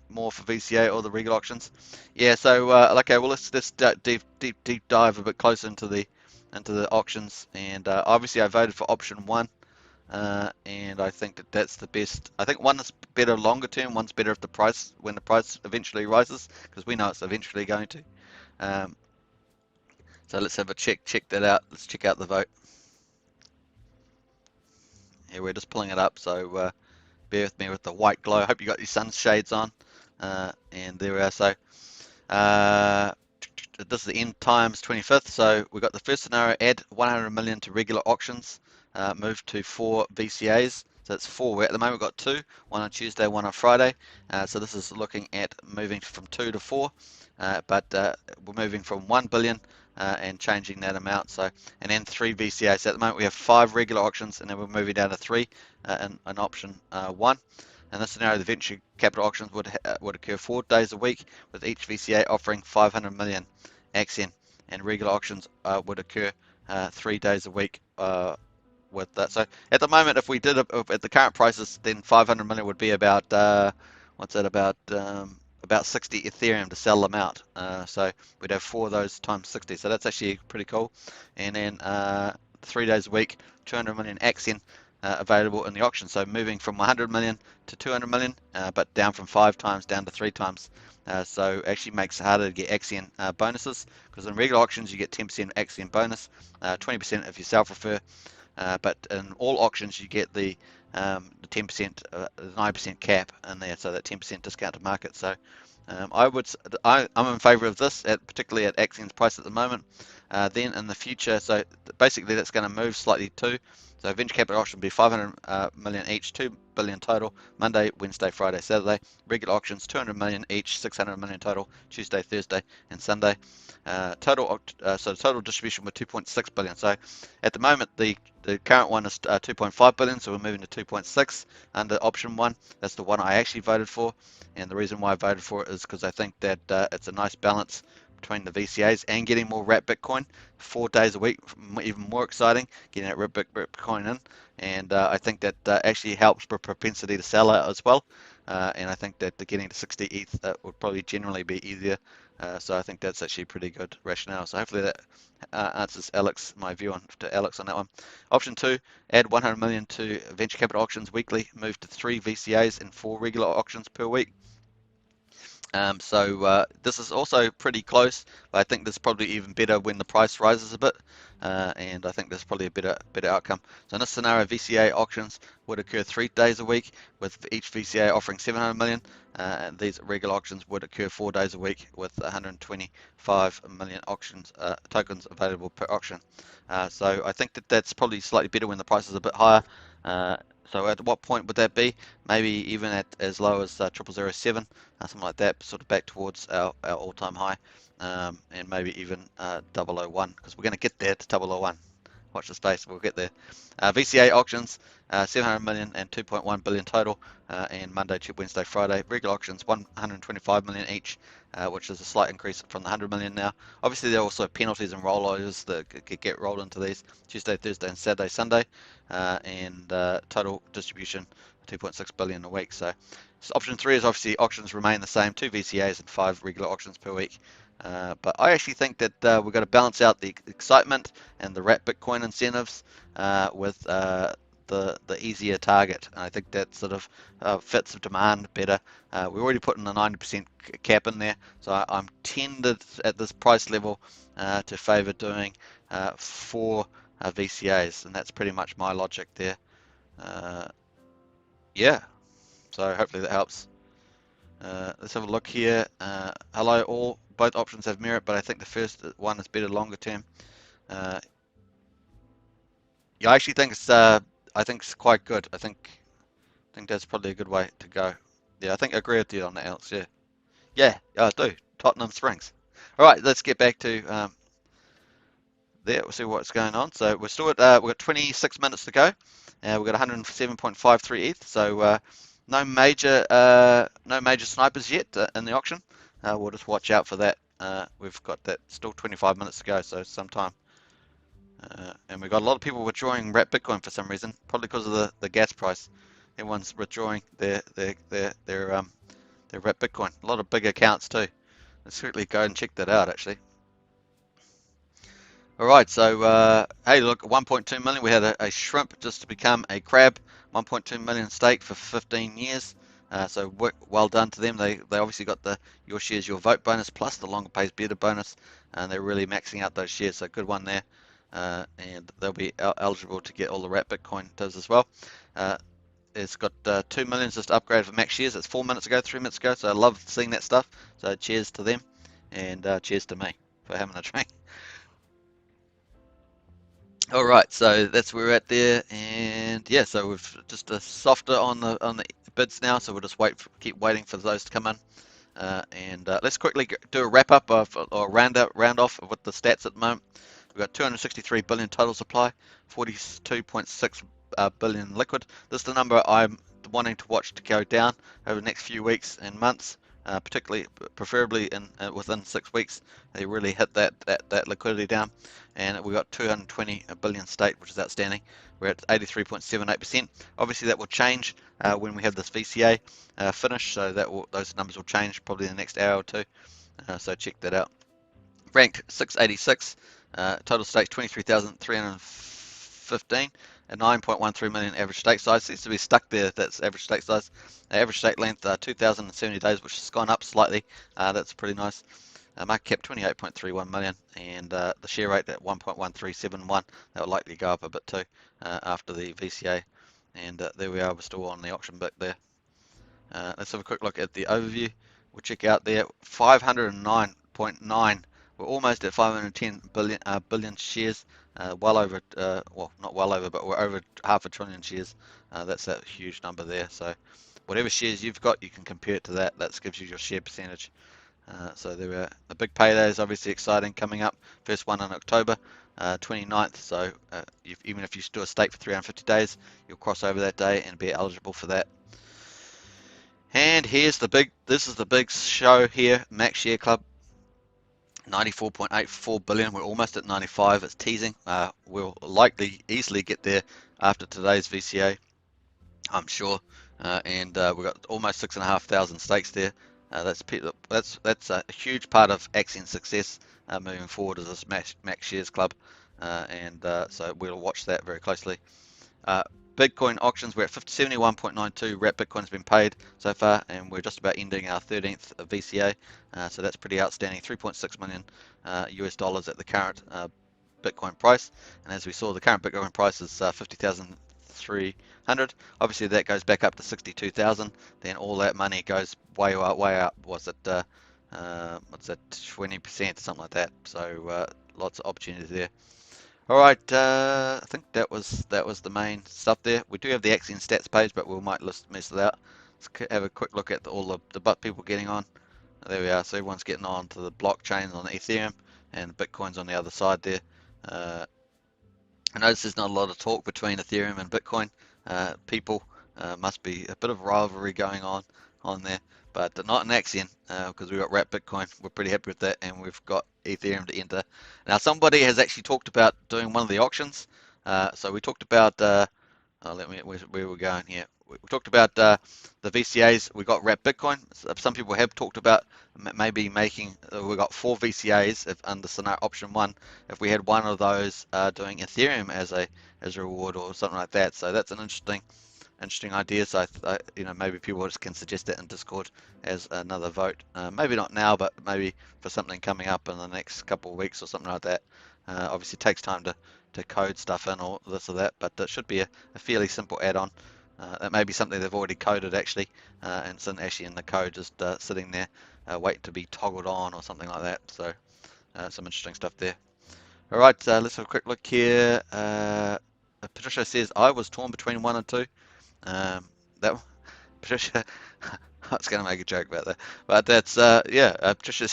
more for VCA or the regular auctions? Yeah. So okay, well let's deep dive a bit closer into the auctions, and obviously I voted for option 1, and I think that that's the best. I think one is better longer term, one's better if the price when the price eventually rises, because we know it's eventually going to. Um, so let's have a check that out. Let's check out the vote. Yeah, we're just pulling it up, so bear with me with the white glow. I hope you got your sunshades on. And there we are. So uh, this is the end times 25th. So we've got the first scenario: add 100 million to regular auctions, move to 4 VCAs. So that's 4. At the moment we've got 2, one on Tuesday, one on Friday. So this is looking at moving from 2 to 4, but we're moving from 1 billion and changing that amount. So, and then 3 VCAs. So at the moment we have 5 regular auctions, and then we're moving down to 3 in option 1. In this scenario, the venture capital auctions would occur 4 days a week, with each VCA offering 500 million AXN, and regular auctions would occur 3 days a week with that. So at the moment, if we did at the current prices, then 500 million would be about what's that, about 60 Ethereum to sell them out. So we'd have 4 of those times 60. So that's actually pretty cool. And then 3 days a week, 200 million AXN available in the auction. So moving from 100 million to 200 million, but down from 5 times down to 3 times. So actually makes it harder to get Axion bonuses, because in regular auctions you get 10% Axion bonus, 20% if you self-refer, but in all auctions you get the 10%, 9% cap in there, so that 10% discount to market. So I'm in favour of this, particularly at Axion's price at the moment. Then in the future, so basically that's going to move slightly too. So venture capital auction will be 500 million each, 2 billion total, Monday, Wednesday, Friday, Saturday. Regular auctions, 200 million each, 600 million total, Tuesday, Thursday, and Sunday. So the total distribution was 2.6 billion. So at the moment, the current one is 2.5 billion, so we're moving to 2.6 under option 1. That's the one I actually voted for, and the reason why I voted for it is because I think that it's a nice balance between the VCAs and getting more wrapped Bitcoin 4 days a week, even more exciting, getting that wrapped Bitcoin in. And I think that actually helps with propensity to sell out as well. And I think that getting to 60 ETH would probably generally be easier. So I think that's actually pretty good rationale. So hopefully that answers my view to Alex on that one. Option 2, add 100 million to venture capital auctions weekly, move to 3 VCAs and 4 regular auctions per week. So this is also pretty close, but I think this is probably even better when the price rises a bit, and I think there's probably a better outcome. So in this scenario, VCA auctions would occur 3 days a week, with each VCA offering 700 million, and these regular auctions would occur 4 days a week, with 125 million auctions tokens available per auction. So I think that that's probably slightly better when the price is a bit higher. So at what point would that be? Maybe even at as low as 0007, something like that, sort of back towards our all-time high, and maybe even 001, because we're going to get there to 001. watch the space. We'll get there. VCA auctions, 700 million and 2.1 billion total, and Monday, Tuesday, Wednesday, Friday. Regular auctions, 125 million each, which is a slight increase from the 100 million now. Obviously, there are also penalties and rollovers that get rolled into these Tuesday, Thursday, and Saturday, Sunday, and total distribution 2.6 billion a week. So option 3 is obviously auctions remain the same, 2 VCAs and 5 regular auctions per week. But I actually think that we've got to balance out the excitement and the wrap Bitcoin incentives with the easier target. And I think that sort of fits the demand better. We're already putting the 90% cap in there, so I'm tended at this price level to favour doing 4 VCAs, and that's pretty much my logic there. Yeah, so hopefully that helps. Let's have a look here. Hello all. Both options have merit, but I think the first one is better longer term. Yeah, I actually think it's quite good. I think that's probably a good way to go. Yeah, I agree with you on that, Alex. Yeah, I do. Tottenham Springs. All right, let's get back to there. We'll see what's going on. So we're still at we've got 26 minutes to go. We've got 107.53 ETH. So no major snipers yet in the auction. We'll just watch out for that. We've got that still 25 minutes to go, so some time. And we've got a lot of people withdrawing wrap Bitcoin for some reason, probably because of the gas price. Everyone's withdrawing their wrap Bitcoin. A lot of big accounts too. Let's quickly go and check that out actually. All right, so hey, look, 1.2 million. We had a shrimp just to become a crab. 1.2 million stake for 15 years. So well done to them. They obviously got the your shares, your vote bonus plus the longer pays better bonus, and they're really maxing out those shares. So good one there, and they'll be eligible to get all the wrap Bitcoin does as well. It's got 2 million just upgraded for max shares. It's 4 minutes ago, 3 minutes ago. So I love seeing that stuff. So cheers to them, and cheers to me for having a drink. All right, so that's where we're at there, and yeah, so we've just softer on the bids now, so we'll just keep waiting for those to come in, and let's quickly do a wrap up of or round off with the stats at the moment. We've got 263 billion total supply, 42.6 billion liquid. This is the number I'm wanting to watch to go down over the next few weeks and months, preferably within 6 weeks. They really hit that liquidity down, and we got 220 billion staked, which is outstanding. We're at 83.78%. Obviously, that will change when we have this VCA finish, so those numbers will change probably in the next hour or two. So check that out. Ranked 686, total stakes 23,315, and 9.13 million average stake size. Seems to be stuck there. That's average stake size. Average stake length 2,070 days, which has gone up slightly. That's pretty nice. Market cap 28.31 million, and the share rate at 1.1371. That will likely go up a bit too after the VCA. And there we are. We're still on the auction back there. Let's have a quick look at the overview. We'll check out there 509.9. We're almost at 510 billion shares. Well over, well, not well over, but we're over half a trillion shares. That's that huge number there. So whatever shares you've got, you can compare it to that. That gives you your share percentage. So there are the big payday is obviously exciting coming up. First one on October 29th. So even if you do a stake for 350 days, you'll cross over that day and be eligible for that. And here's this is the big show here, Max Share Club. 94.84 billion. We're almost at 95. It's teasing. We'll likely easily get there after today's VCA, I'm sure. And we've got almost 6,500 stakes there. That's a huge part of Axion's success moving forward as this Max Shares Club, and so we'll watch that very closely. Bitcoin auctions, we're at 71.92 wrap Bitcoin has been paid so far, and we're just about ending our 13th VCA, so that's pretty outstanding. 3.6 million US dollars at the current Bitcoin price, and as we saw, the current Bitcoin price is 50,300. Obviously, that goes back up to 62,000. Then all that money goes way up. Was it what's that? 20%, something like that. So lots of opportunities there. All right, I think that was the main stuff there. We do have the Axion stats page, but we might miss it out. Let's have a quick look at all the people getting on. There we are. So everyone's getting on to the blockchains on Ethereum, and Bitcoin's on the other side there. I notice there's not a lot of talk between Ethereum and Bitcoin. People must be a bit of rivalry going on there, but not in Axion because we've got Wrap Bitcoin. We're pretty happy with that, and we've got Ethereum to enter. Now, somebody has actually talked about doing one of the auctions. So we talked about where we're going here. We talked about the VCAs. We got Wrap Bitcoin. Some people have talked about maybe making. We got 4 VCAs if under scenario option 1. If we had one of those doing Ethereum as a reward or something like that. So that's an interesting idea. So maybe people just can suggest that in Discord as another vote. Maybe not now, but maybe for something coming up in the next couple of weeks or something like that. Obviously, it takes time to code stuff in or this or that, but it should be a fairly simple add-on. It may be something they've already coded actually, and it's actually in the code, just sitting there, waiting to be toggled on or something like that. So some interesting stuff there. All right, let's have a quick look here. Patricia says I was torn between 1 and 2. That Patricia, I was going to make a joke about that, but that's Patricia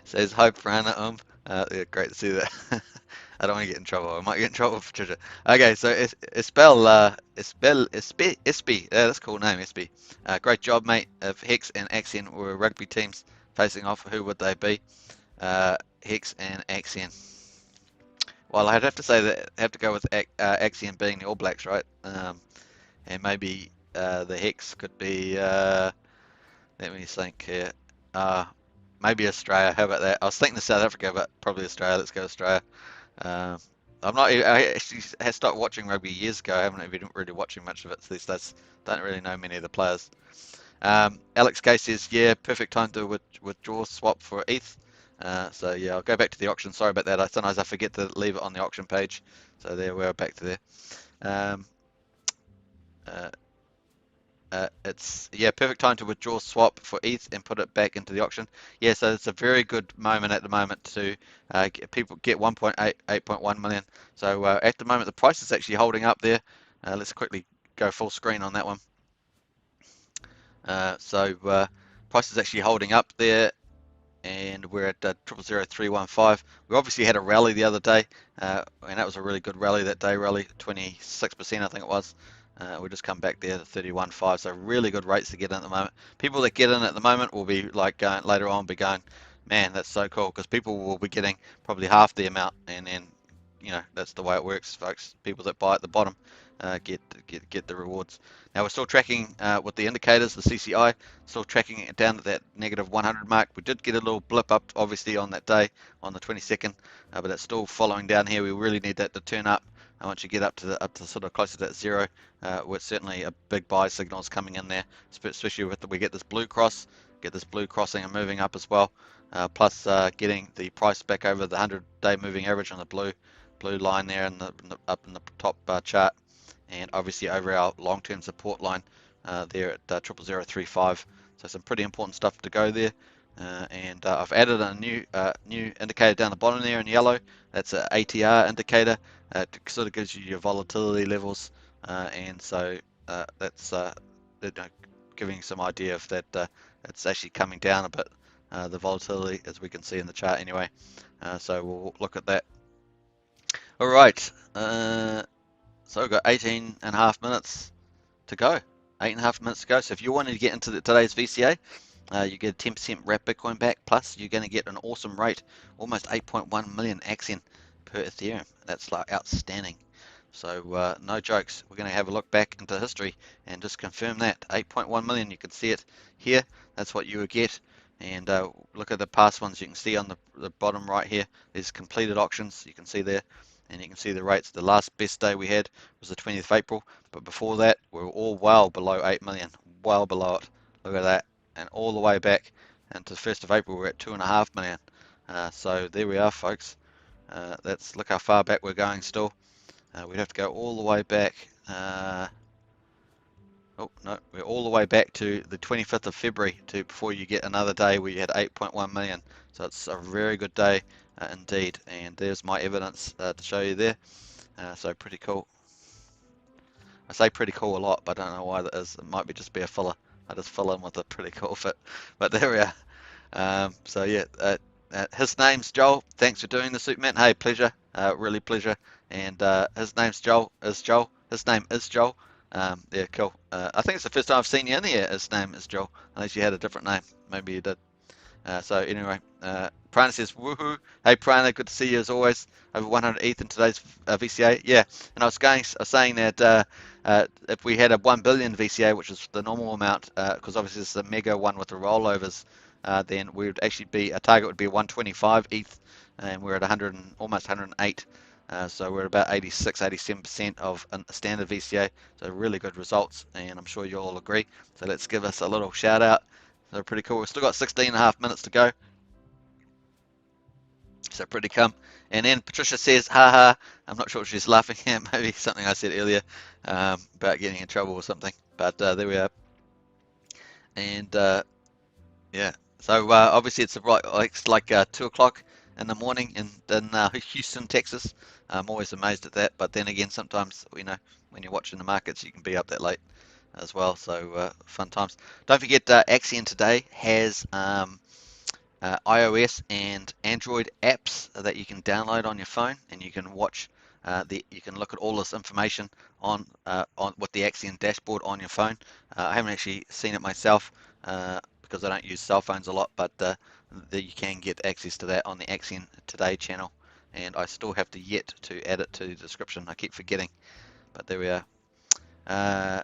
says hope for Anna. Yeah, great to see that. I don't want to get in trouble. I might get in trouble for Patricia. Okay, so Espy. Yeah, that's a cool name, Espy. Great job, mate. If Hex and Axion were rugby teams facing off, who would they be? Hex and Axion. Well, I'd have to say that have to go with Axion being the All Blacks, right? And maybe the Hex could be. Let me think here. Maybe Australia. How about that? I was thinking of South Africa, but probably Australia. Let's go Australia. I actually had stopped watching rugby years ago. I haven't been really watching much of it these days. Don't really know many of the players. Alex K says, yeah, perfect time to withdraw swap for ETH. So yeah, I'll go back to the auction. Sorry about that. Sometimes I forget to leave it on the auction page. So there we're back to there. It's perfect time to withdraw swap for ETH and put it back into the auction. Yeah, so it's a very good moment at the moment to get 8.1 million. So at the moment the price is actually holding up there. Let's quickly go full screen on that one. Price is actually holding up there, and we're at 000315. We obviously had a rally the other day, and that was a really good rally that day. Rally 26%, I think it was. We just come back there to 31.5, so really good rates to get in at the moment. People that get in at the moment will be like later on be going, man, that's so cool, because people will be getting probably half the amount, and then that's the way it works, folks. People that buy at the bottom get the rewards. Now we're still tracking with the indicators, the CCI, still tracking it down at that negative 100 mark. We did get a little blip up, obviously, on that day, on the 22nd, but it's still following down here. We really need that to turn up. And once you get up to sort of closer to that 0, with certainly a big buy signals coming in there, especially with we get this blue cross, get this blue crossing and moving up as well. Plus getting the price back over the 100-day moving average on the blue line there up in the top chart, and obviously over our long-term support line there at 00035. So some pretty important stuff to go there. And I've added a new indicator down the bottom there in yellow. That's an ATR indicator. It sort of gives you your volatility levels, and so that's giving some idea of that it's actually coming down a bit, the volatility, as we can see in the chart anyway. So we'll look at that. All right, so we've got 18.5 minutes to go. 8.5 minutes to go. So if you wanted to get into today's VCA, you get a 10% wrap Bitcoin back, plus you're going to get an awesome rate, almost 8.1 million AXN per Ethereum. That's like outstanding. So no jokes. We're going to have a look back into history and just confirm that 8.1 million. You can see it here. That's what you would get. And look at the past ones. You can see on the bottom right here, there's completed auctions. You can see there. And you can see the rates. The last best day we had was the 20th of April, but before that we were all well below 8 million, well below it. Look at that. And all the way back into the 1st of April we're at 2.5 million. So there we are, folks. Look how far back we're going still. We'd have to go all the way back. Oh no, we're all the way back to the 25th of February before you get another day where you had 8.1 million. So it's a very good day indeed, and there's my evidence to show you there. So pretty cool. I say pretty cool a lot, but I don't know why that is. It might just be a filler. I just fill in with a pretty cool fit, but there we are. So yeah, his name's Joel. Thanks for doing the suit, man. Hey, pleasure. Really pleasure. And his name's Joel. Is Joel? His name is Joel. Yeah, cool. I think it's the first time I've seen you in here. His name is Joel, unless you had a different name. Maybe you did. So anyway, Prana says, woohoo. Hey Prana, good to see you as always. Over 100 ETH in today's VCA. Yeah, and I was saying that if we had a 1 billion VCA, which is the normal amount, because obviously it's the mega one with the rollovers, then we would actually be, a target would be 125 ETH, and we're at 100 and, almost 108. So we're at about 86, 87% of a standard VCA. So really good results, and I'm sure you'll all agree. So let's give us a little shout out. So pretty cool. We've still got 16 and a half minutes to go. So pretty come. And then Patricia says, haha, I'm not sure what she's laughing at. Maybe something I said earlier about getting in trouble or something. But there we are. And yeah. So obviously it's like 2 o'clock in the morning in Houston, Texas. I'm always amazed at that. But then again, sometimes, you know, when you're watching the markets, you can be up that late as well. So fun times. Don't forget, Axion today has iOS and Android apps that you can download on your phone, and you can watch you can look at all this information on with the Axion dashboard on your phone. I haven't actually seen it myself because I don't use cell phones a lot, but you can get access to that on the Axion Today channel, and I still have to yet to add it to the description. I keep forgetting, but there we are.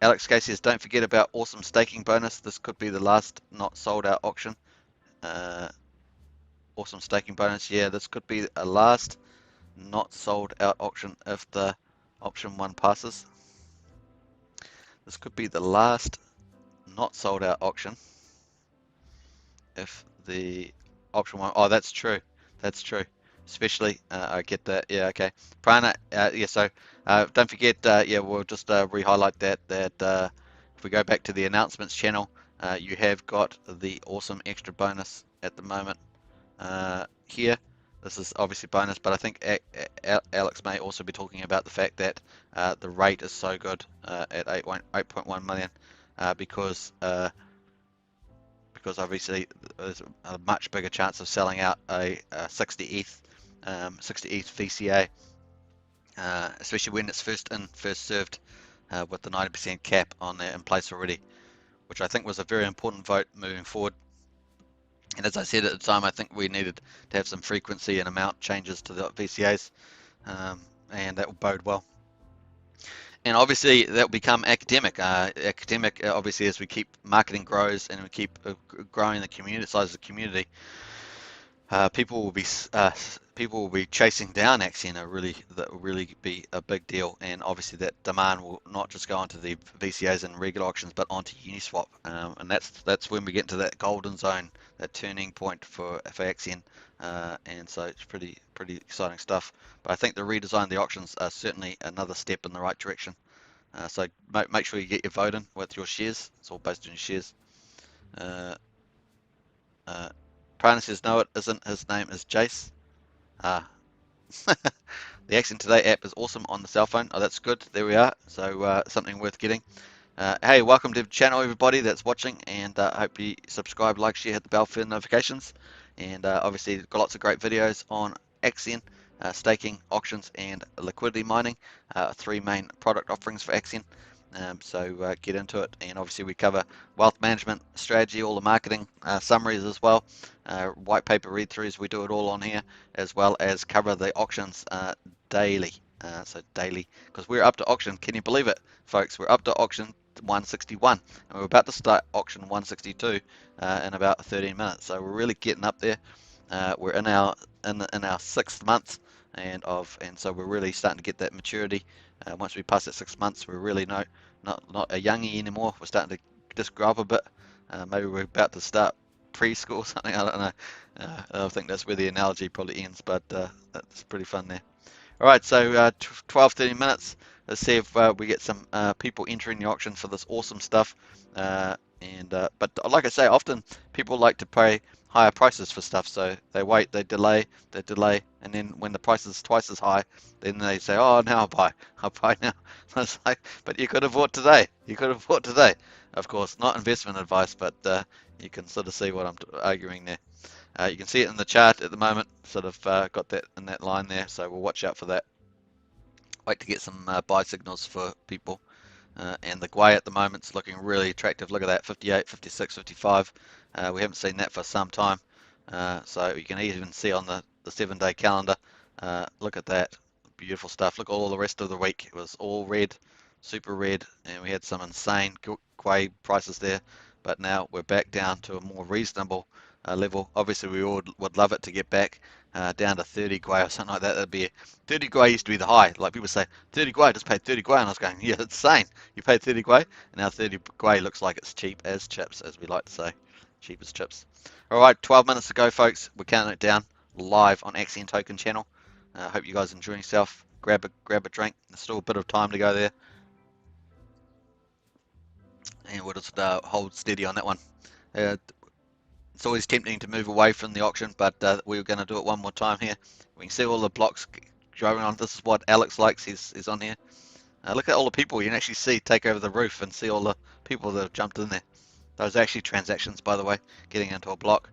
Alex K says, don't forget about awesome staking bonus. This could be the last not sold out auction. Awesome staking bonus. Yeah, this could be a last not sold out auction if the option one passes. This could be the last not sold out auction if the option one. Oh, that's true. That's true. Especially, I get that. Yeah, okay. Prana, yeah, so don't forget, yeah, we'll just re-highlight that if we go back to the announcements channel, you have got the awesome extra bonus at the moment here. This is obviously bonus, but I think Alex may also be talking about the fact that the rate is so good at 8.1 million because obviously there's a much bigger chance of selling out a 60 ETH 60 ETH VCA, especially when it's first in, first served, with the 90% cap on there in place already, which I think was a very important vote moving forward. And as I said at the time, I think we needed to have some frequency and amount changes to the VCAs, and that will bode well. And obviously that will become academic. Obviously, as we keep marketing grows and we keep growing the community, size of the community, people will be chasing down Axion. That will really be a big deal. And obviously that demand will not just go onto the VCAs and regular auctions, but onto Uniswap. And that's when we get into that golden zone, that turning point for Axion. And so it's pretty exciting stuff. But I think the redesign of the auctions are certainly another step in the right direction. So make sure you get your vote in with your shares. It's all based on your shares. Prana says, no, it isn't. His name is Jace. The Axion Today app is awesome on the cell phone. Oh, that's good. There we are. So something worth getting. Hey, welcome to the channel, everybody that's watching, and I hope you subscribe, like, share, hit the bell for notifications. And obviously, got lots of great videos on Axion, staking, auctions, and liquidity mining. 3 main product offerings for Axion. So get into it, and obviously we cover wealth management strategy, all the marketing summaries as well, white paper read-throughs. We do it all on here, as well as cover the auctions daily. So daily, because we're up to auction. Can you believe it, folks? We're up to auction 161, and we're about to start auction 162 in about 13 minutes. So we're really getting up there. We're in our 6th month, and so we're really starting to get that maturity. Once we pass that 6 months, we're really not a youngie anymore. We're starting to just grow up a bit. Maybe we're about to start preschool or something. I don't know. I think that's where the analogy probably ends, but that's pretty fun there. All right, so 12, 13 minutes. Let's see if we get some people entering the auction for this awesome stuff. But like I say, often people like to pay higher prices for stuff, so they wait, they delay, and then when the price is twice as high, then they say, "Oh, now I'll buy now." It's like, but you could have bought today. You could have bought today. Of course, not investment advice, but you can sort of see what I'm arguing there. You can see it in the chart at the moment, sort of got that in that line there, so we'll watch out for that. Wait to get some buy signals for people. And the Gwei at the moment is looking really attractive. Look at that, 58, 56, 55. We haven't seen that for some time. So you can even see on the 7-day calendar. Look at that, beautiful stuff. Look at all the rest of the week. It was all red, super red, and we had some insane Gwei prices there. But now we're back down to a more reasonable level. Obviously, we all would love it to get back down to 30 Gwei or something like that. That'd be 30 Gwei used to be the high. Like people say, 30 Gwei, just paid 30 Gwei, and I was going, yeah, it's insane. You paid 30 Gwei, and now 30 Gwei looks like it's cheap as chips, as we like to say. Cheap as chips. All right, 12 minutes to go, folks. We're counting it down live on Axion Token channel. Hope you guys enjoying yourself. Grab a drink. There's still a bit of time to go there. And we'll just hold steady on that one. It's always tempting to move away from the auction, but we're going to do it one more time here. We can see all the blocks going on. This is what Alex likes. He's on here. Look at all the people you can actually see take over the roof and see all the people that have jumped in there. Those are actually transactions, by the way, getting into a block.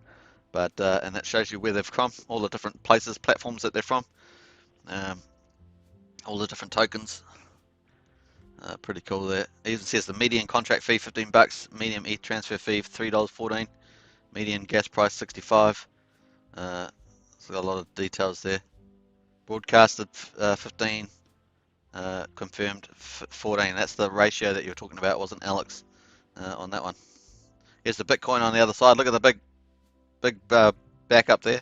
But and that shows you where they've come, all the different places, platforms that they're from, all the different tokens. Pretty cool there. It even says the median contract fee $15, medium ETH transfer fee $3.14, median gas price 65. It's got a lot of details there. Broadcasted 15. Confirmed 14. That's the ratio that you were talking about, wasn't Alex? On that one. Here's the Bitcoin on the other side. Look at the big back up there.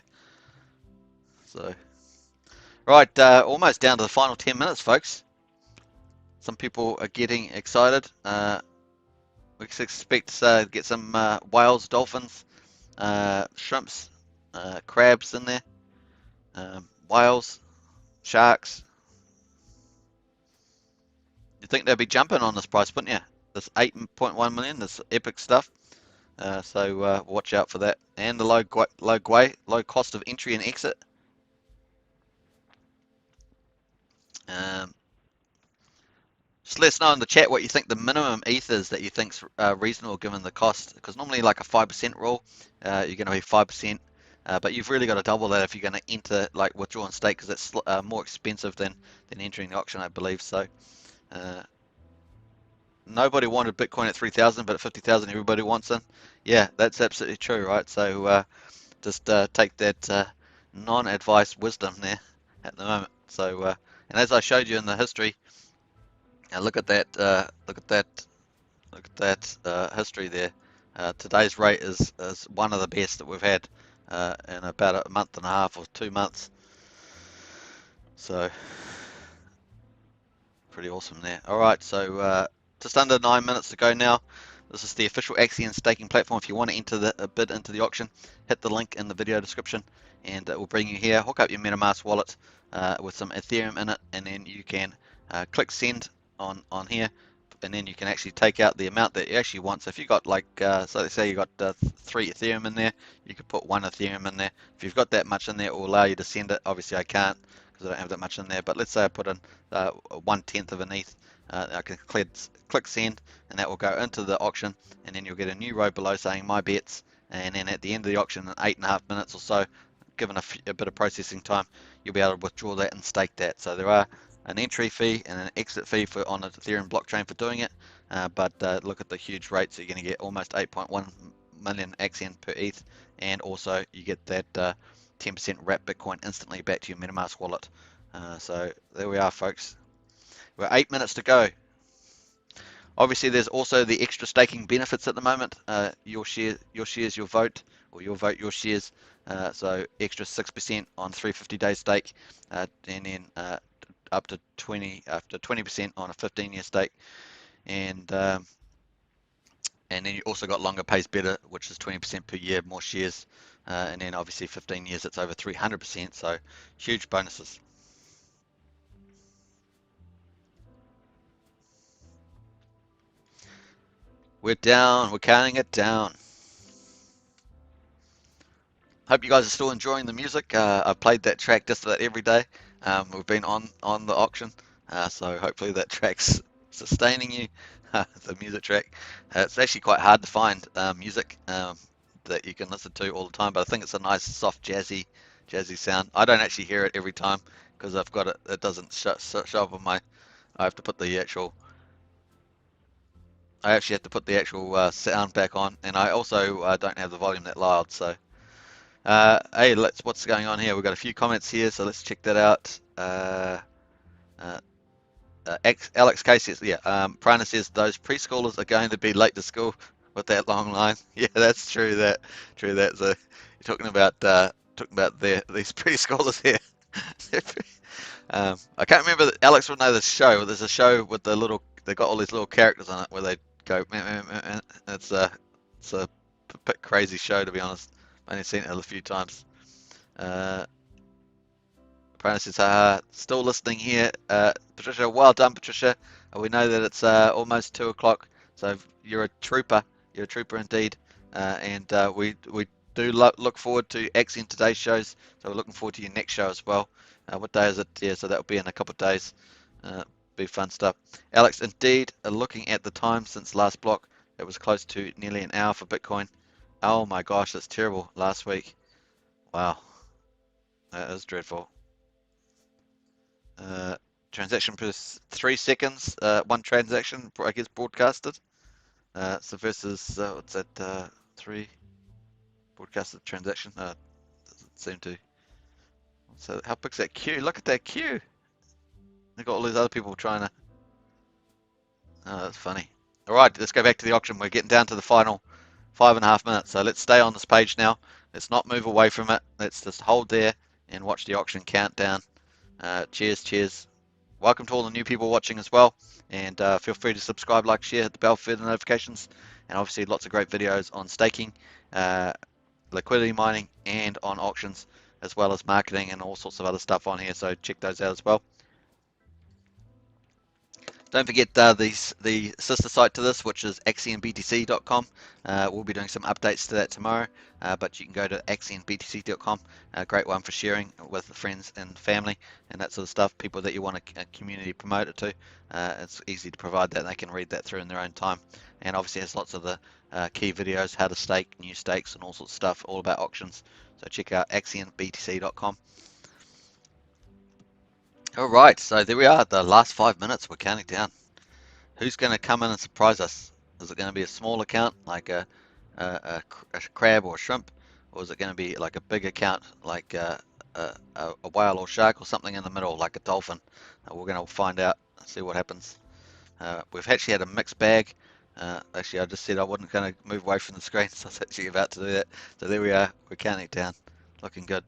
So, right, almost down to the final 10 minutes, folks. Some people are getting excited. We expect to get some whales, dolphins, shrimps, crabs in there, whales, sharks. You'd think they'd be jumping on this price, wouldn't you? This 8.1 million, this epic stuff. So watch out for that. And the low cost of entry and exit. Just let us know in the chat what you think the minimum ETH is that you think's reasonable given the cost. Because normally like a 5% rule, you're going to be 5%. But you've really got to double that if you're going to enter, like withdraw and stake, because it's more expensive than entering the auction, I believe. So nobody wanted Bitcoin at 3,000, but at 50,000 everybody wants it. Yeah, that's absolutely true, right? So just take that non-advice wisdom there at the moment. So and as I showed you in the history, look at that, history there. Today's rate is one of the best that we've had in about a month and a half or 2 months. So pretty awesome there. All right, so just under 9 minutes to go now. This is the official Axion staking platform. If you want to enter a bid into the auction, hit the link in the video description, and it will bring you here. Hook up your MetaMask wallet with some Ethereum in it, and then you can click send on here, and then you can actually take out the amount that you actually want. So if you got like, so let's say you got 3 Ethereum in there, you could put 1 Ethereum in there. If you've got that much in there, it will allow you to send it. Obviously I can't because I don't have that much in there, but let's say I put in 1/10 of an ETH. I can click send, and that will go into the auction, and then you'll get a new row below saying my bets, and then at the end of the auction in 8.5 minutes or so, given a bit of processing time, you'll be able to withdraw that and stake that. So there are an entry fee and an exit fee on the Ethereum blockchain for doing it, but look at the huge rates. You're going to get almost 8.1 million AXN per ETH, and also you get that 10% wrap Bitcoin instantly back to your MetaMask wallet. So there we are, folks. We're 8 minutes to go. Obviously, there's also the extra staking benefits at the moment. Your shares, your vote, or your vote, your shares. So extra 6% on 350-day stake, and then up to 20% on a 15-year stake, and then you also got longer pays better, which is 20% per year, more shares, and then obviously 15 years, it's over 300%. So huge bonuses. We're down. We're counting it down. Hope you guys are still enjoying the music. I've played that track just about every day. We've been on the auction, so hopefully that track's sustaining you. The music track. It's actually quite hard to find music that you can listen to all the time, but I think it's a nice, soft, jazzy sound. I don't actually hear it every time because I've got it. It doesn't show up on my. I have to put the actual. I actually have to put the actual sound back on, and I also don't have the volume that loud. So, hey, what's going on here? We've got a few comments here, so let's check that out. Uh, Alex Casey, yeah. Prana says those preschoolers are going to be late to school with that long line. Yeah, that's true. True that. So you're talking about these preschoolers here. I can't remember. Alex would know this show. There's a show with the little. They got all these little characters on it where they go. Meh, meh, meh, meh. It's a bit crazy show, to be honest. I've only seen it a few times. Uh, Prana says, still listening here. Patricia, well done, Patricia. We know that it's almost 2 o'clock, so you're a trooper. You're a trooper indeed. And we do look forward to Axion today's shows, so we're looking forward to your next show as well. What day is it? Yeah, so that'll be in a couple of days. Be fun stuff. Alex, indeed, looking at the time since last block, it was close to nearly an hour for Bitcoin. Oh my gosh, that's terrible. Last week. Wow, that is dreadful. Transaction per 3 seconds, one transaction, I guess, broadcasted. So versus, what's that, 3 broadcasted transaction? Doesn't seem to. So how big's that queue? Look at that queue. They've got all these other people trying to. Oh, that's funny. All right, let's go back to the auction. We're getting down to the final 5.5 minutes. So let's stay on this page now. Let's not move away from it. Let's just hold there and watch the auction countdown. Cheers. Welcome to all the new people watching as well, and feel free to subscribe, like, share, hit the bell for the notifications, and obviously lots of great videos on staking, liquidity mining, and on auctions, as well as marketing and all sorts of other stuff on here, so check those out as well. Don't forget the sister site to this, which is axionbtc.com. We'll be doing some updates to that tomorrow, but you can go to axionbtc.com. A great one for sharing with friends and family and that sort of stuff, people that you want a community promote it to. It's easy to provide that, and they can read that through in their own time. And obviously has lots of the key videos, how to stake, new stakes, and all sorts of stuff, all about auctions. So check out axionbtc.com. All right, so there we are, the last 5 minutes. We're counting down. Who's going to come in and surprise us? Is it going to be a small account like a crab or a shrimp, or is it going to be like a big account like a whale or shark, or something in the middle like a dolphin? We're going to find out, see what happens. We've actually had a mixed bag. Actually, I just said I wasn't going to move away from the screen, so I was actually about to do that. So there we are. We're counting down. Looking good.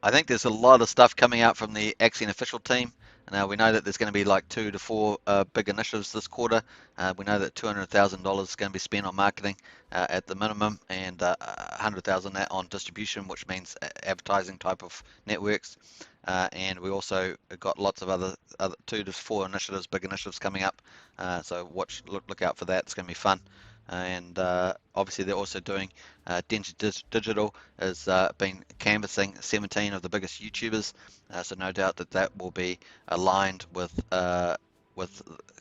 I think there's a lot of stuff coming out from the Axion official team. Now we know that there's going to be like 2 to 4 big initiatives this quarter. We know that $200,000 is going to be spent on marketing at the minimum, and $100,000 on distribution, which means advertising type of networks. And we also got lots of other 2 to 4 initiatives, big initiatives coming up. So look out for that. It's going to be fun. And obviously they're also doing Digital has been canvassing 17 of the biggest YouTubers, so no doubt that will be aligned with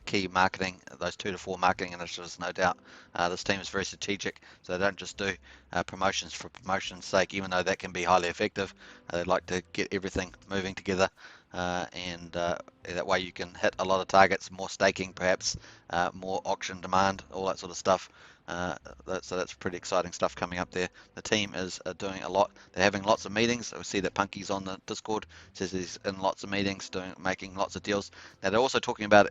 key marketing, those 2 to 4 marketing initiatives, no doubt. This team is very strategic, so they don't just do promotions for promotion's sake, even though that can be highly effective. They like to get everything moving together, and that way you can hit a lot of targets, more staking perhaps, more auction demand, all that sort of stuff. So that's pretty exciting stuff coming up there. The team is doing a lot. They're having lots of meetings. We see that Punky's on the Discord, says he's in lots of meetings, making lots of deals. Now they're also talking about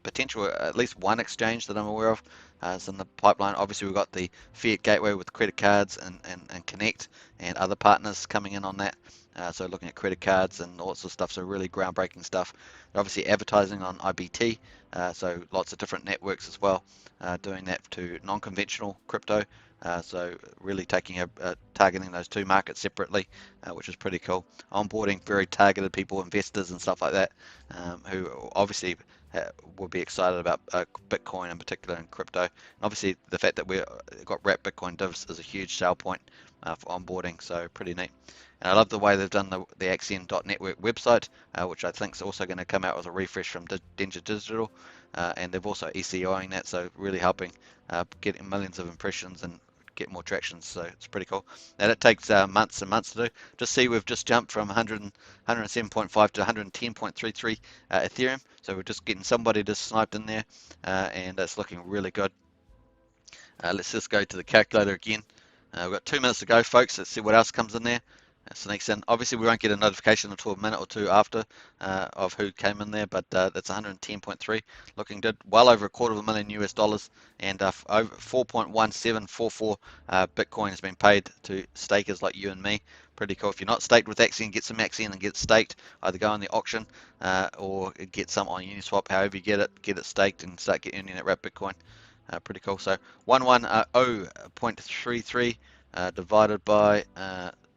potential at least one exchange that I'm aware of. It's in the pipeline. Obviously we've got the Fiat Gateway with credit cards and Connect and other partners coming in on that. So looking at credit cards and all sorts of stuff, so really groundbreaking stuff. They're obviously advertising on IBT, so lots of different networks as well, doing that to non-conventional crypto. So really targeting those 2 markets separately, which is pretty cool. Onboarding very targeted people, investors and stuff like that, who obviously will be excited about Bitcoin in particular and crypto. And obviously the fact that we've got wrapped Bitcoin divs is a huge sale point for onboarding, so pretty neat. And I love the way they've done the Axion.network website, which I think is also going to come out with a refresh from Danger Digital, and they've also ECOing that, so really helping getting millions of impressions and get more traction. So it's pretty cool. And it takes months and months to do. Just see, we've just jumped from 107.5 to 110.33 Ethereum. So we're just getting somebody just sniped in there, and it's looking really good. Let's just go to the calculator again. We've got 2 minutes to go, folks. Let's see what else comes in there. Sneaks in. Obviously, we won't get a notification until a minute or two after of who came in there, but that's 110.3. Looking good. Well over $250,000 US, and over 4.1744 Bitcoin has been paid to stakers like you and me. Pretty cool. If you're not staked with Axion, get some Axion and get staked. Either go on the auction or get some on Uniswap. However you get it staked and start getting that wrap Bitcoin. Pretty cool. So 110.33 divided by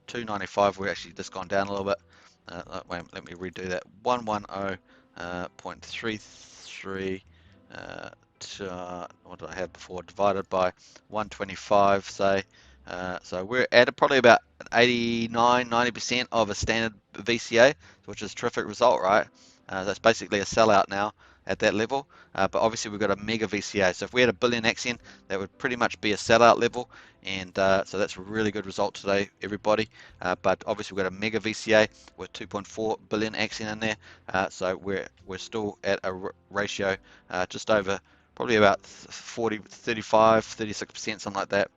295. We're actually just gone down a little bit. Wait, let me redo that. 110.33 what did I have before? Divided by 125, say. So we're at probably about 89-90% of a standard VCA, which is a terrific result, right? That's basically a sellout now at that level. But obviously we've got a mega VCA. So if we had a billion Axion, that would pretty much be a sellout level. And so that's a really good result today, everybody. But obviously we've got a mega VCA with 2.4 billion Axion in there. So we're still at a ratio just over, probably about 40, 35, 36%, something like that.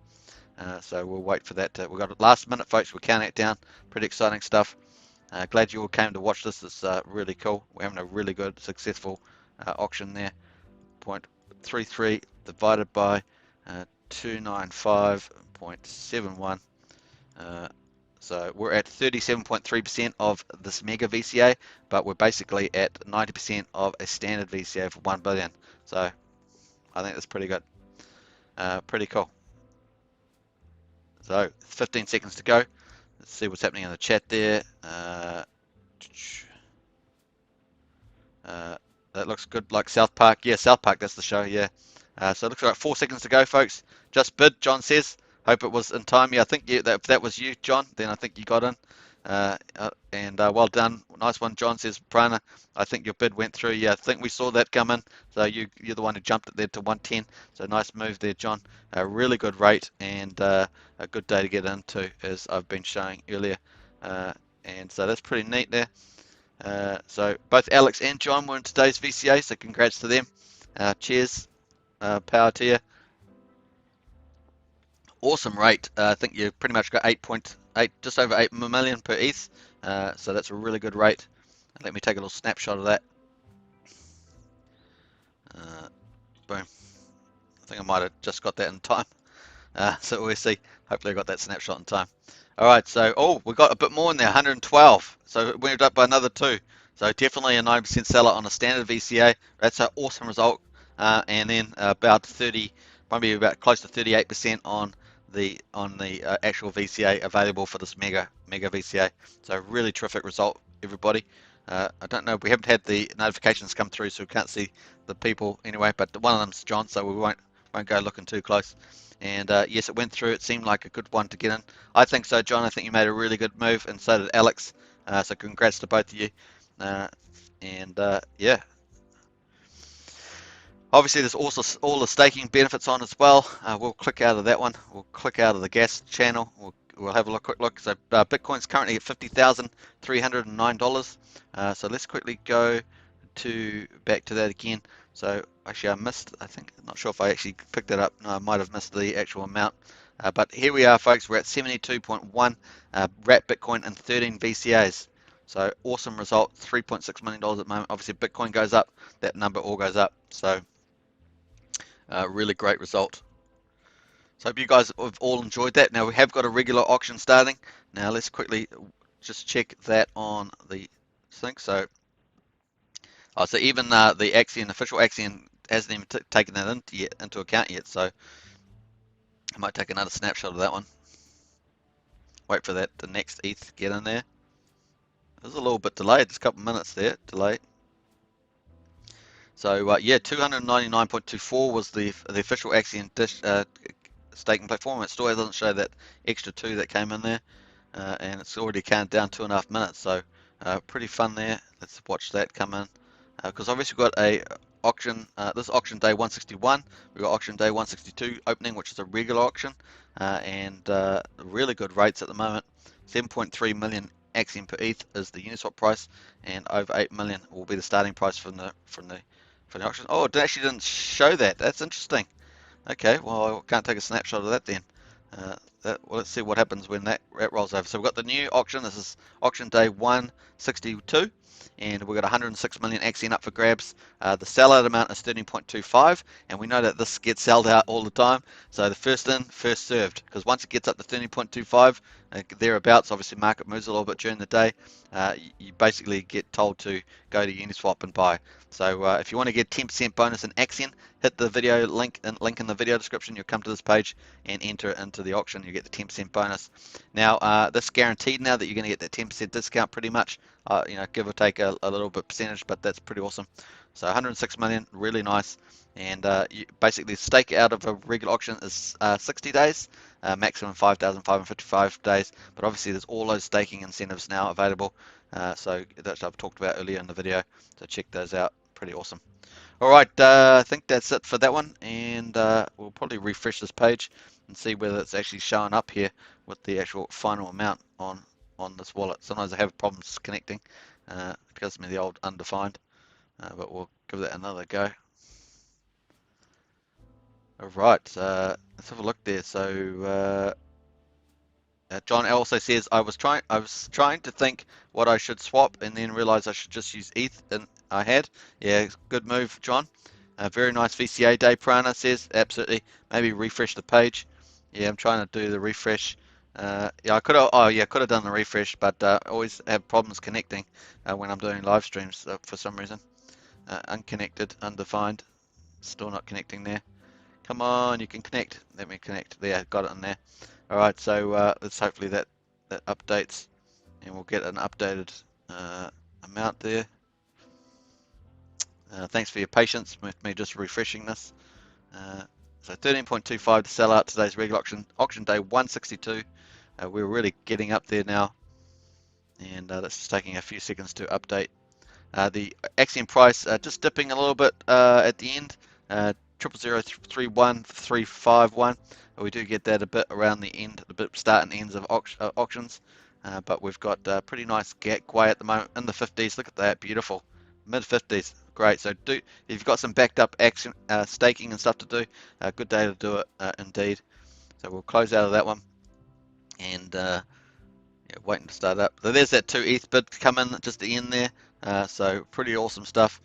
So we'll wait for that. We've got it last minute, folks. We're counting it down. Pretty exciting stuff. Glad you all came to watch this. It's really cool. We're having a really good, successful auction there. 0.33 divided by 295.71. So we're at 37.3% of this mega VCA, but we're basically at 90% of a standard VCA for 1 billion. So I think that's pretty good. Pretty cool. So 15 seconds to go. Let's see what's happening in the chat there. That looks good, like South Park. Yeah, South Park, that's the show, yeah. So it looks like 4 seconds to go, folks. Just bid, John says. Hope it was in time. Yeah, I think if that was you, John, then I think you got in. And well done. Nice one, John says. Prana, I think your bid went through. Yeah, I think we saw that come in. So you're the one who jumped it there to 110. So nice move there, John. A really good rate and a good day to get into, as I've been showing earlier. And so that's pretty neat there. So both Alex and John were in today's VCA, so congrats to them. Cheers, power to you. Awesome rate. I think you pretty much got 8.8, just over 8 million per ETH. So that's a really good rate. Let me take a little snapshot of that. Boom. I think I might have just got that in time. So we'll see. Hopefully I got that snapshot in time. All right, so we got a bit more in there, 112. So it went up by another 2. So definitely a 9% seller on a standard VCA. That's an awesome result. And then about 30, probably about close to 38% on the actual VCA available for this mega VCA. So really terrific result, everybody. I don't know, we haven't had the notifications come through, so we can't see the people anyway. But one of them's John, so we won't go looking too close. And yes, it went through. It seemed like a good one to get in. I think so, John. I think you made a really good move, and so did Alex. So congrats to both of you. Yeah. Obviously, there's also all the staking benefits on as well. We'll click out of that one. We'll click out of the gas channel. We'll have a quick look. So Bitcoin's currently at $50,309. So let's quickly go back to that again. So actually I missed, I think, not sure if I actually picked that up. No, I might have missed the actual amount. But here we are, folks. We're at 72.1 wrapped Bitcoin and 13 VCAs. So awesome result, $3.6 million at the moment. Obviously, Bitcoin goes up, that number all goes up. So really great result. So hope you guys have all enjoyed that. Now we have got a regular auction starting. Now let's quickly just check that on the thing. So even the Axion, official Axion, hasn't even taken that into account yet. So I might take another snapshot of that one. Wait for the next ETH to get in there. It was a little bit delayed. There's a couple of minutes there delayed. So yeah, 299.24 was the official Axion staking platform. It still doesn't show that extra 2 that came in there. and it's already counted down 2.5 minutes. So pretty fun there. Let's watch that come in, because obviously we've got a auction. This is auction day 161. We've got auction day 162 opening, which is a regular auction, and really good rates at the moment. 7.3 million Axion per ETH is the Uniswap price, and over 8 million will be the starting price from the auction. Oh, it actually didn't show that. That's interesting. Okay, well, I can't take a snapshot of that then. Uh, well, let's see what happens when that rolls over. So we've got the new auction. This is auction day 162, and we've got 106 million Axion up for grabs. The sellout amount is 13.25, and we know that this gets sold out all the time. So the first in, first served, because once it gets up to 13.25, thereabouts, obviously market moves a little bit during the day, you basically get told to go to Uniswap and buy. So if you want to get 10% bonus in Axion, hit the video link in the video description. You'll come to this page and enter it into the auction. You get the 10% bonus. Now this guaranteed now that you're going to get that 10% discount pretty much. Give or take a little bit percentage, but that's pretty awesome. So 106 million, really nice. And you basically stake out of a regular auction is 60 days, maximum 5,555 days. But obviously there's all those staking incentives now available. So that I've talked about earlier in the video. So check those out. Pretty awesome. All right, I think that's it for that one, and we'll probably refresh this page and see whether it's actually showing up here with the actual final amount on this wallet. Sometimes I have problems connecting. It gives me the old undefined, but we'll give that another go. All right, let's have a look there. So John also says I was trying to think what I should swap and then realize I should just use ETH, and I had. Yeah, good move, John. Very nice VCA day. Prana says absolutely. Maybe refresh the page. Yeah, I'm trying to do the refresh. Yeah, I could have. Oh yeah, could have done the refresh, but I always have problems connecting when I'm doing live streams for some reason. Unconnected, undefined. Still not connecting there. Come on, you can connect. Let me connect. There, got it in there. All right, so let's hopefully that updates, and we'll get an updated amount there. Thanks for your patience with me just refreshing this. So 13.25 to sell out today's regular auction day 162. We're really getting up there now, and that's just taking a few seconds to update. The Axion price just dipping a little bit at the end. 00031351. We do get that a bit around the end, the bit start and ends of auctions, but we've got pretty nice gateway at the moment in the 50s. Look at that, beautiful, mid 50s, great. So if you've got some backed up action staking and stuff to do, good day to do it indeed. So we'll close out of that one, and yeah, waiting to start up. So there's that 2 ETH bid come in just at the end there. So pretty awesome stuff.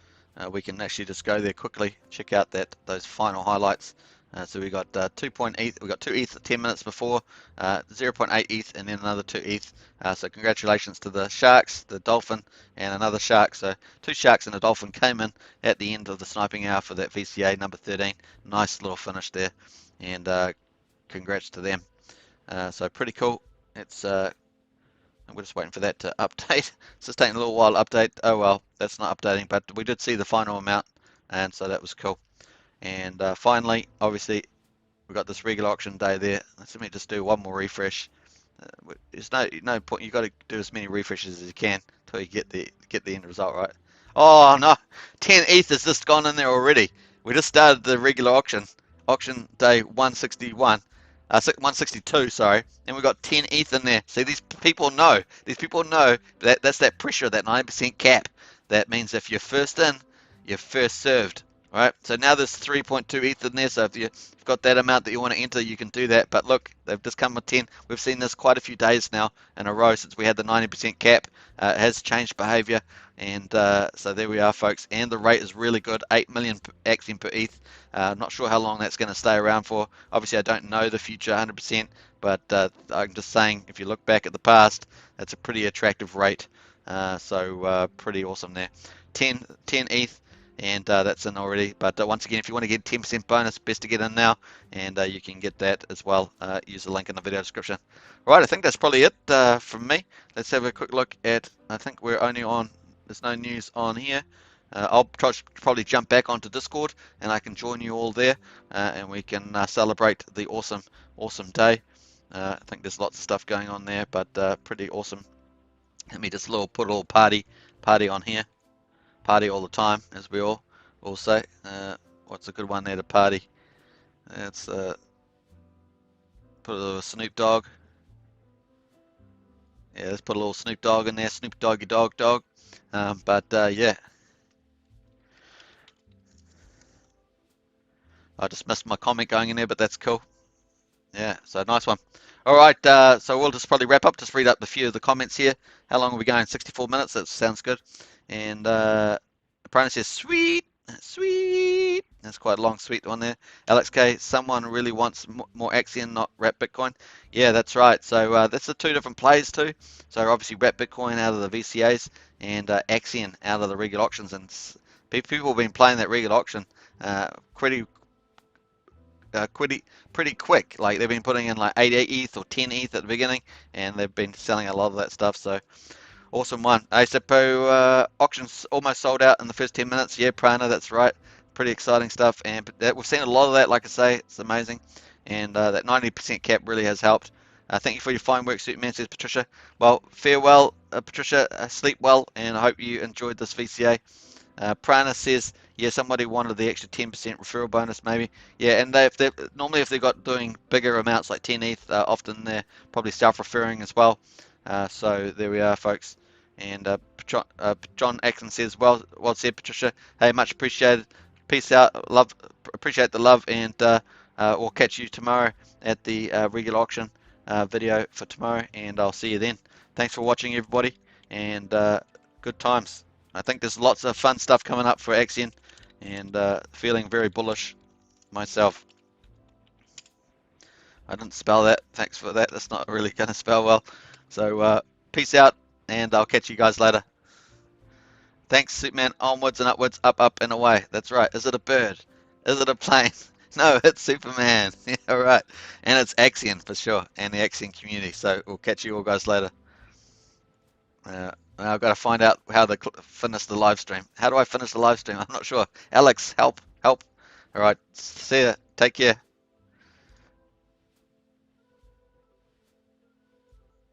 We can actually just go there quickly, check out those final highlights. So we got 2 ETH, we got 2 ETH 10 minutes before, 0.8 ETH, and then another 2 ETH. So congratulations to the sharks, the dolphin, and another shark. So 2 sharks and a dolphin came in at the end of the sniping hour for that VCA number 13. Nice little finish there, and congrats to them. So pretty cool. It's we're just waiting for that to update. It's just taking a little while to update. Oh well, that's not updating, but we did see the final amount, and so that was cool. And finally, obviously, we got this regular auction day there. Let me just do one more refresh. There's no point. You got to do as many refreshes as you can until you get the end result right. Oh no, 10 ETH has just gone in there already. We just started the regular auction day 161. 162, sorry, and we got 10 ETH in there. See, these people know that that's that pressure, that 90% cap. That means if you're first in, you're first served, right? So now there's 3.2 ETH in there. So if you've got that amount that you want to enter, you can do that. But look, they've just come with 10. We've seen this quite a few days now in a row since we had the 90% cap. It has changed behavior, and so there we are, folks. And the rate is really good, 8 million Axion per ETH. Not sure how long that's going to stay around for. Obviously, I don't know the future 100%, but I'm just saying, if you look back at the past, that's a pretty attractive rate. So pretty awesome there. 10 ETH, and that's in already. But once again, if you want to get 10% bonus, best to get in now, and you can get that as well. Use the link in the video description. Right, I think that's probably it from me. Let's have a quick look at, I think we're only on, there's no news on here. I'll probably jump back onto Discord, and I can join you all there, and we can celebrate the awesome day. I think there's lots of stuff going on there, but pretty awesome. Let me just put a little party on here. Party all the time, as we all say. What's a good one there to party? Let's put a little Snoop Dogg. Yeah, let's put a little Snoop Dogg in there. Snoop Doggy Dog Dog. But yeah, I just missed my comment going in there, but that's cool. Yeah, so nice one. All right, so we'll just probably wrap up. Just read up a few of the comments here. How long are we going? 64 minutes. That sounds good. And Prana says, sweet, sweet. That's quite a long, sweet one there. Alex K, someone really wants more Axion, not wrap Bitcoin. Yeah, that's right. So that's the two different plays too. So obviously wrap Bitcoin out of the VCAs and Axion out of the regular auctions. And people have been playing that regular auction pretty pretty quick. Like they've been putting in like 8 ETH or 10 ETH at the beginning, and they've been selling a lot of that stuff. So awesome one. ASAPO auctions almost sold out in the first 10 minutes. Yeah, Prana, that's right. Pretty exciting stuff, and we've seen a lot of that. Like I say, it's amazing, and that 90% cap really has helped. Thank you for your fine work, Superman, says Patricia. Well, farewell, Patricia. Sleep well, and I hope you enjoyed this VCA. Prana says, yeah, somebody wanted the extra 10% referral bonus, maybe. Yeah, and normally if they've got doing bigger amounts like 10 ETH, often they're probably self-referring as well. So there we are, folks. And John Axon says, well said, Patricia. Hey, much appreciated. Peace out. Love, appreciate the love, and we'll catch you tomorrow at the regular auction video for tomorrow, and I'll see you then. Thanks for watching, everybody, and good times. I think there's lots of fun stuff coming up for Axion, and feeling very bullish myself. I didn't spell that. Thanks for that. That's not really going to spell well. So peace out, and I'll catch you guys later. Thanks, Superman. Onwards and upwards, up, up, and away. That's right. Is it a bird? Is it a plane? No, it's Superman. Yeah, all right. And it's Axion for sure, and the Axion community. So we'll catch you all guys later. I've got to find out how to finish the live stream. How do I finish the live stream? I'm not sure. Alex, help, help. All right, see ya. Take care.